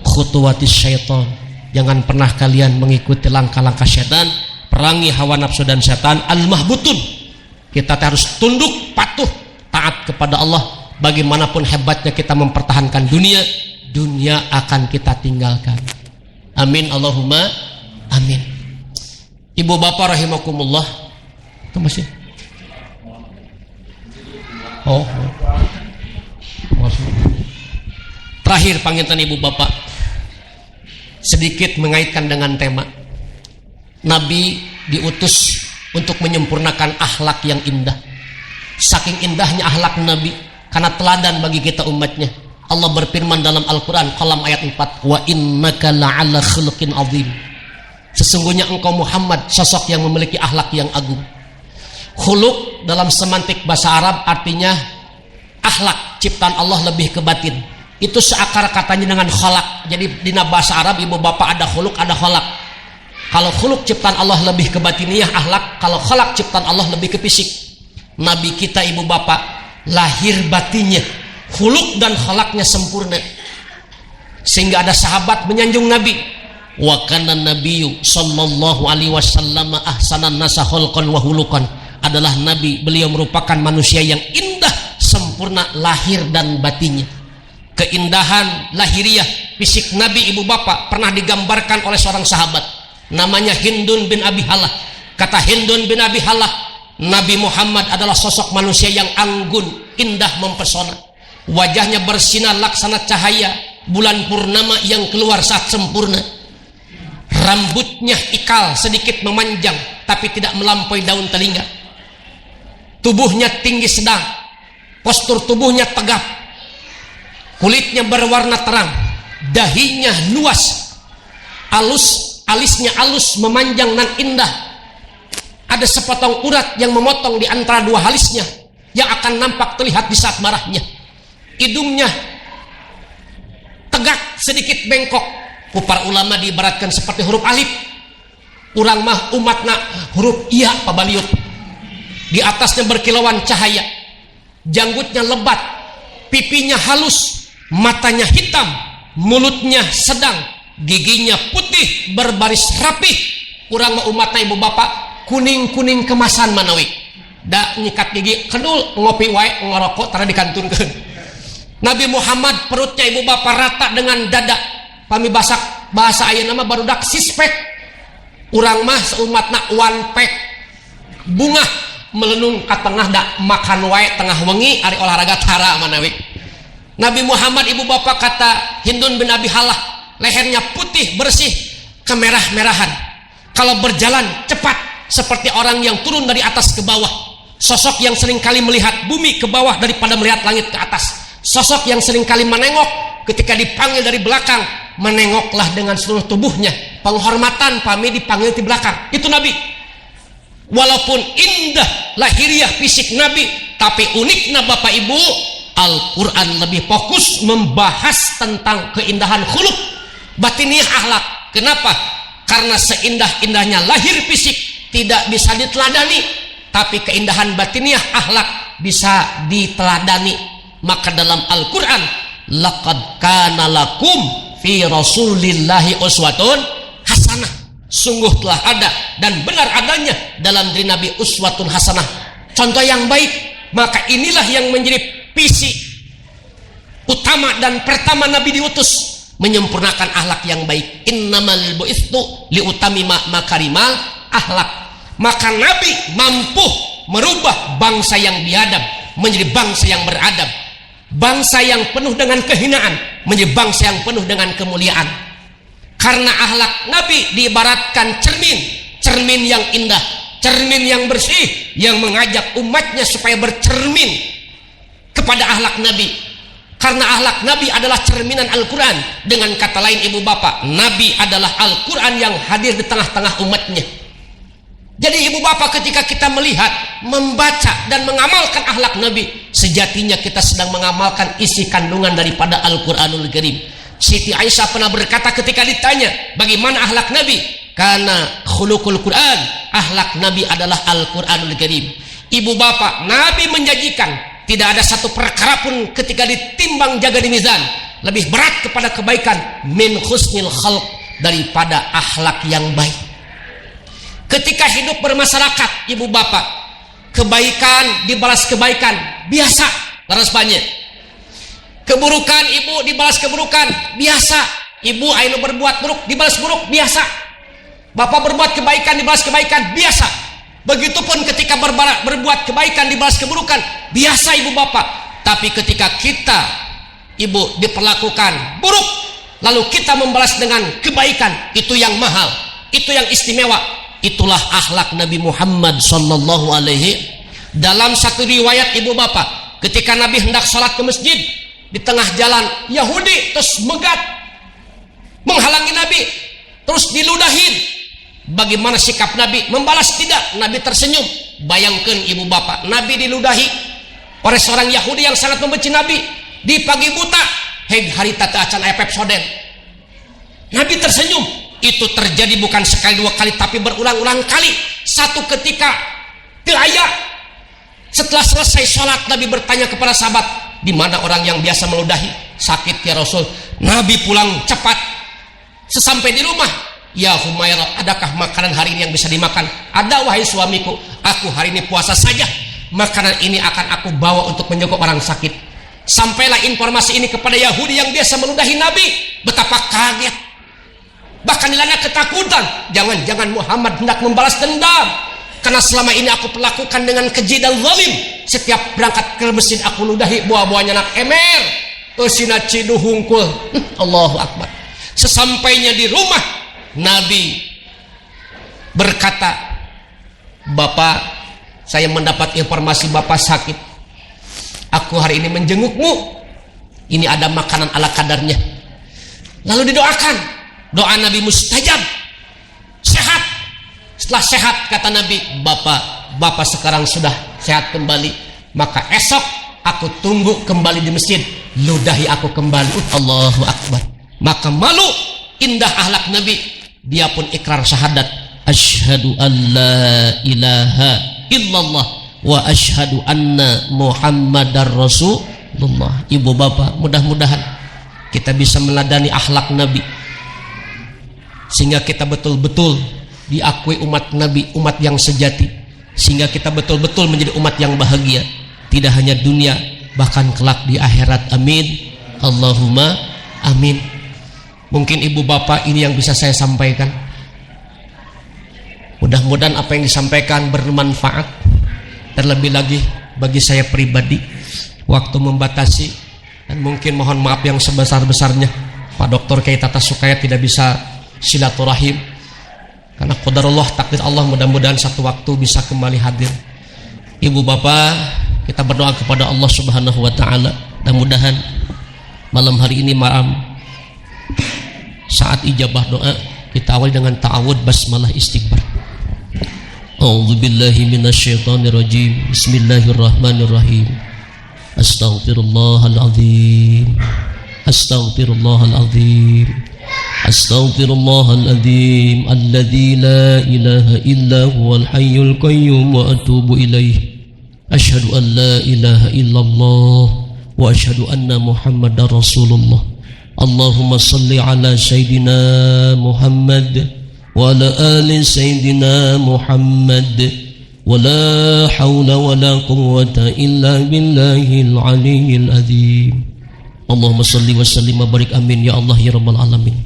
khutuwatis syaitan. Jangan pernah kalian mengikuti langkah-langkah setan, perangi hawa nafsu dan setan al-mahbutun. Kita harus tunduk, patuh, taat kepada Allah. Bagaimanapun hebatnya kita mempertahankan dunia, dunia akan kita tinggalkan. Amin Allahumma amin. Ibu bapak rahimakumullah. Itu masih. Oh. Terakhir panggilan ibu bapak. Sedikit mengaitkan dengan tema Nabi diutus untuk menyempurnakan akhlak yang indah. Saking indahnya akhlak Nabi karena teladan bagi kita umatnya. Allah berfirman dalam Al-Quran Qalam ayat 4 wa innaka la'ala khuluqin azim. Sesungguhnya engkau Muhammad sosok yang memiliki akhlak yang agung. Khuluq dalam semantik bahasa Arab artinya akhlak ciptaan Allah lebih ke batin. Itu seakar katanya dengan khalaq. Jadi di bahasa Arab ibu bapak ada khuluq ada khalaq. Kalau khuluq ciptaan Allah lebih ke batiniyah akhlak, kalau khalaq ciptaan Allah lebih ke fisik. Nabi kita ibu bapak lahir batinnya khuluq dan khalaqnya sempurna sehingga ada sahabat menyanjung Nabi wa kana nabiyyu sallallahu alaihi wasallam ahsanan nasa khalqan wa huluqan. Adalah Nabi, beliau merupakan manusia yang indah sempurna lahir dan batinnya. Keindahan lahiriah fisik Nabi ibu bapak pernah digambarkan oleh seorang sahabat namanya Hindun bin Abi Halah. Kata Hindun bin Abi Halah, Nabi Muhammad adalah sosok manusia yang anggun, indah mempesona. Wajahnya bersinar laksana cahaya bulan purnama yang keluar saat sempurna. Rambutnya ikal sedikit memanjang tapi tidak melampaui daun telinga. Tubuhnya tinggi sedang, postur tubuhnya tegap. Kulitnya berwarna terang, dahinya luas, alisnya alus, memanjang dan indah. Ada sepotong urat yang memotong di antara dua alisnya yang akan nampak terlihat di saat marahnya. Hidungnya tegak sedikit bengkok. Para ulama diibaratkan seperti huruf alif. Urang mah umatna huruf iya pabaliut. Di atasnya berkilauan cahaya. Janggutnya lebat, pipinya halus, matanya hitam, mulutnya sedang, giginya putih berbaris rapih. Urang mah umatna ibu bapak kuning-kuning kemasan manawi. Da nyikat gigi kedul ngopi wae ngerokok tara dikantunkeun. Nabi Muhammad perutnya ibu bapak rata dengan dada. Pami bahasa ayeuna mah barudak sispek. Urang mah seumatna one pack. Bunga melenung ka tengah da makan wae tengah wengi ari olahraga tara manawi. Nabi Muhammad ibu bapak kata Hindun bin Abi Halah, lehernya putih bersih kemerah-merahan. Kalau berjalan cepat seperti orang yang turun dari atas ke bawah. Sosok yang seringkali melihat bumi ke bawah daripada melihat langit ke atas. Sosok yang seringkali menengok ketika dipanggil dari belakang, menengoklah dengan seluruh tubuhnya. Penghormatan pami dipanggil di belakang. Itu Nabi. Walaupun indah lahiriah fisik Nabi, tapi uniknya Bapak Ibu, Al-Quran lebih fokus membahas tentang keindahan khuluq, batiniah akhlak. Kenapa? Karena seindah-indahnya lahir fisik tidak bisa diteladani, tapi keindahan batiniah akhlak bisa diteladani. Maka dalam Al-Quran, laqad kana lakum fi rasulillahi uswatun hasanah. Sungguh telah ada dan benar adanya dalam diri Nabi uswatun hasanah, contoh yang baik. Maka inilah yang menjadi visi utama dan pertama Nabi diutus, menyempurnakan akhlak yang baik. Innamal bu'itsu liutamima makarimal akhlak. Maka Nabi mampu merubah bangsa yang biadab menjadi bangsa yang beradab, bangsa yang penuh dengan kehinaan menjadi bangsa yang penuh dengan kemuliaan. Karena akhlak Nabi diibaratkan cermin yang indah, cermin yang bersih, yang mengajak umatnya supaya bercermin kepada akhlak Nabi. Karena akhlak Nabi adalah cerminan Al-Quran. Dengan kata lain ibu bapak, Nabi adalah Al-Quran yang hadir di tengah-tengah umatnya. Jadi ibu bapak, ketika kita melihat, membaca dan mengamalkan akhlak Nabi, sejatinya kita sedang mengamalkan isi kandungan daripada Al-Quranul Karim. Siti Aisyah pernah berkata ketika ditanya bagaimana akhlak Nabi, karena khuluqul Quran, akhlak Nabi adalah Al-Quranul Karim. Ibu bapak, Nabi menjanjikan tidak ada satu perkara pun ketika ditimbang jaga di mizan lebih berat kepada kebaikan min husnil khalq, daripada akhlak yang baik. Ketika hidup bermasyarakat ibu bapak, kebaikan dibalas kebaikan, biasa laras banyak. Keburukan ibu dibalas keburukan, biasa. Ibu ayo berbuat buruk dibalas buruk, biasa. Bapak berbuat kebaikan dibalas kebaikan, biasa. Begitupun ketika berbuat kebaikan dibalas keburukan, biasa ibu bapak. Tapi ketika kita ibu diperlakukan buruk, lalu kita membalas dengan kebaikan, itu yang mahal, itu yang istimewa. Itulah akhlak Nabi Muhammad sallallahu alaihi. Dalam satu riwayat ibu bapak, ketika Nabi hendak sholat ke masjid, di tengah jalan Yahudi terus megat menghalangi Nabi, terus diludahin. Bagaimana sikap Nabi? Membalas tidak? Nabi tersenyum. Bayangkan ibu bapak, Nabi diludahi oleh seorang Yahudi yang sangat membenci Nabi di pagi buta, heg hari tata acan epep soden. Nabi tersenyum. Itu terjadi bukan sekali dua kali, tapi berulang-ulang kali. Satu ketika tiaya, setelah selesai sholat, Nabi bertanya kepada sahabat, di mana orang yang biasa meludahi? Sakit ya Rasul. Nabi pulang cepat. Sesampai di rumah, ya Humairah, adakah makanan hari ini yang bisa dimakan? Ada wahai suamiku, aku hari ini puasa saja. Makanan ini akan aku bawa untuk menjenguk orang sakit. Sampailah informasi ini kepada Yahudi yang biasa meludahi Nabi. Betapa kaget, bahkan dilanda ketakutan. Jangan-jangan Muhammad hendak membalas dendam, karena selama ini aku perlakukan dengan keji dan zalim. Setiap berangkat ke masjid aku ludahi buah-buahnya anak emer, usina cidu hungkul. Allahu Akbar. Sesampainya di rumah, Nabi berkata, Bapak, saya mendapat informasi Bapak sakit. Aku hari ini menjengukmu. Ini ada makanan ala kadarnya. Lalu didoakan. Doa Nabi mustajab. Sehat. Setelah sehat, kata Nabi, Bapak sekarang sudah sehat kembali. Maka esok aku tunggu kembali di masjid, ludahi aku kembali. Allahu Akbar. Maka malu indah akhlak Nabi. Dia pun ikrar syahadat, asyhadu an la ilaha illallah wa asyhadu anna muhammadar rasulullah. Ibu bapak, mudah-mudahan kita bisa meladani akhlak Nabi, sehingga kita betul-betul diakui umat Nabi, umat yang sejati, sehingga kita betul-betul menjadi umat yang bahagia, tidak hanya dunia, bahkan kelak di akhirat. Amin, Allahumma amin. Mungkin ibu bapak ini yang bisa saya sampaikan. Mudah-mudahan apa yang disampaikan bermanfaat. Terlebih lagi bagi saya pribadi, waktu membatasi, Dan mungkin mohon maaf yang sebesar-besarnya Pak Dr. Kiai Tata Sukaya tidak bisa silaturahim karena qadarullah, takdir Allah, mudah-mudahan satu waktu bisa kembali hadir. Ibu bapak, kita berdoa kepada Allah Subhanahu wa taala, mudah-mudahan malam hari ini malam saat ijabah doa kita awali dengan ta'awud basmalah istighfar. A'udzubillahi minasyaitonirrajim. Bismillahirrahmanirrahim. Astaghfirullahaladzim, astaghfirullahaladzim, astaghfirullahaladzim, alladzi la ilaha illa huwal hayyul qayyum wa atubu ilaih. Asyhadu an la ilaha illallah wa asyhadu anna Muhammadar Rasulullah. Allahumma salli ala Sayyidina Muhammad wa ala ali Sayyidina Muhammad. ولا حول ولا قوة إلا بالله العلي العظيم. اللهم صل وسلم وبارك آمين يا الله يا رب العالمين.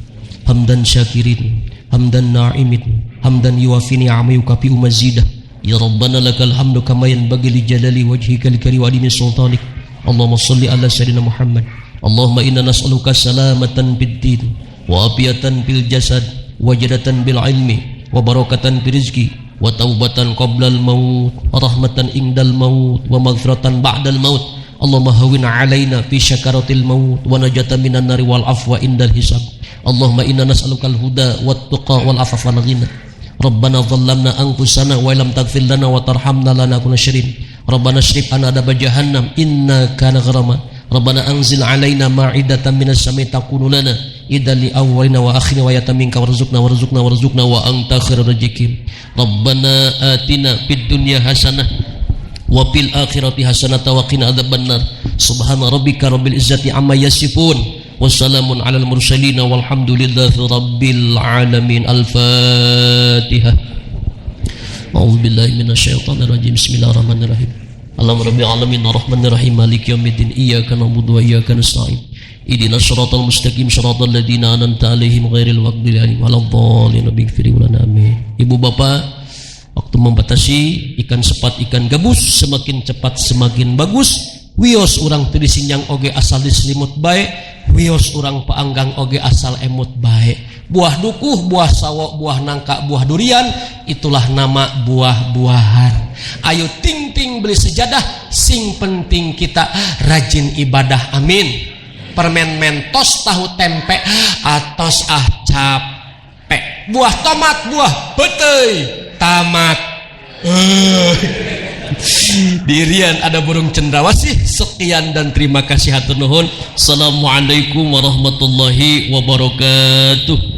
حمدا شاكرين حمدا ناعمين حمدا يوافي نعمه ويكافئ مزيده. يا ربنا لك الحمد كما ينبغي لجلال وجهك الكريم وعظيم سلطانك. اللهم صل على سيدنا محمد. اللهم إنا نسألك سلامة في الدين وعافية في الجسد وجدة بالعلم وبركة في الرزق wa taubatan qablal maut wa rahmatan indal maut wa maghfiratan ba'dal maut. Allahumma hawwin 'alaina fi syakaratil maut wa najatan minan nari wal afwa indal hisab. Allahumma inna nas'alukal huda wat tuqa wal afafa wal ghina. Rabbana dhallamna anfusana wa lam taghfir lana wa tarhamna lanakunanna syaririn. Rabbana shrif anna adab jahannam innaka kana gharama. Rabbana anzil 'alaina ma'idatan minas sama'i takunu lana idan li awwalina wa akhirina wa yataminka warzuqna wa anta khairur raziqin. Rabbana atina fid dunya hasanah wa fil akhirati hasanah wa qina adzabannar. Subhana rabbika rabbil izzati amma yasifun wa salamun alal mursalin walhamdulillahi rabbil alamin. Al-Fatihah. A'udzu billahi minasyaitonir rajim. Bismillahirrahmanirrahim. Allahumma rabbil alamin arrahmanir rahim maliki yaumiddin iyyaka na'budu wa iyyaka nasta'in. Ihdinas siratal mustaqim siratal ladzina an'amta 'alaihim ghairil maghdubi 'alaihim waladdallin. Ighfir lana amin. Ibu bapak, waktu membatasi ikan sepat ikan gabus semakin cepat semakin bagus. Wios urang teu disinjang oge asal diselimut bae, wios urang paanggang oge asal emut bae. Buah dukuh, buah sawo, buah nangka, buah durian, itulah nama buah-buahan. Ayo ting-ting beli sejadah, sing penting kita rajin ibadah, amin. Permen mentos tahu tempe atos capek. Buah tomat, buah betey tamat. Dirian ada burung cendrawasih. Sekian dan terima kasih hatur nuhun. Assalamualaikum warahmatullahi wabarakatuh.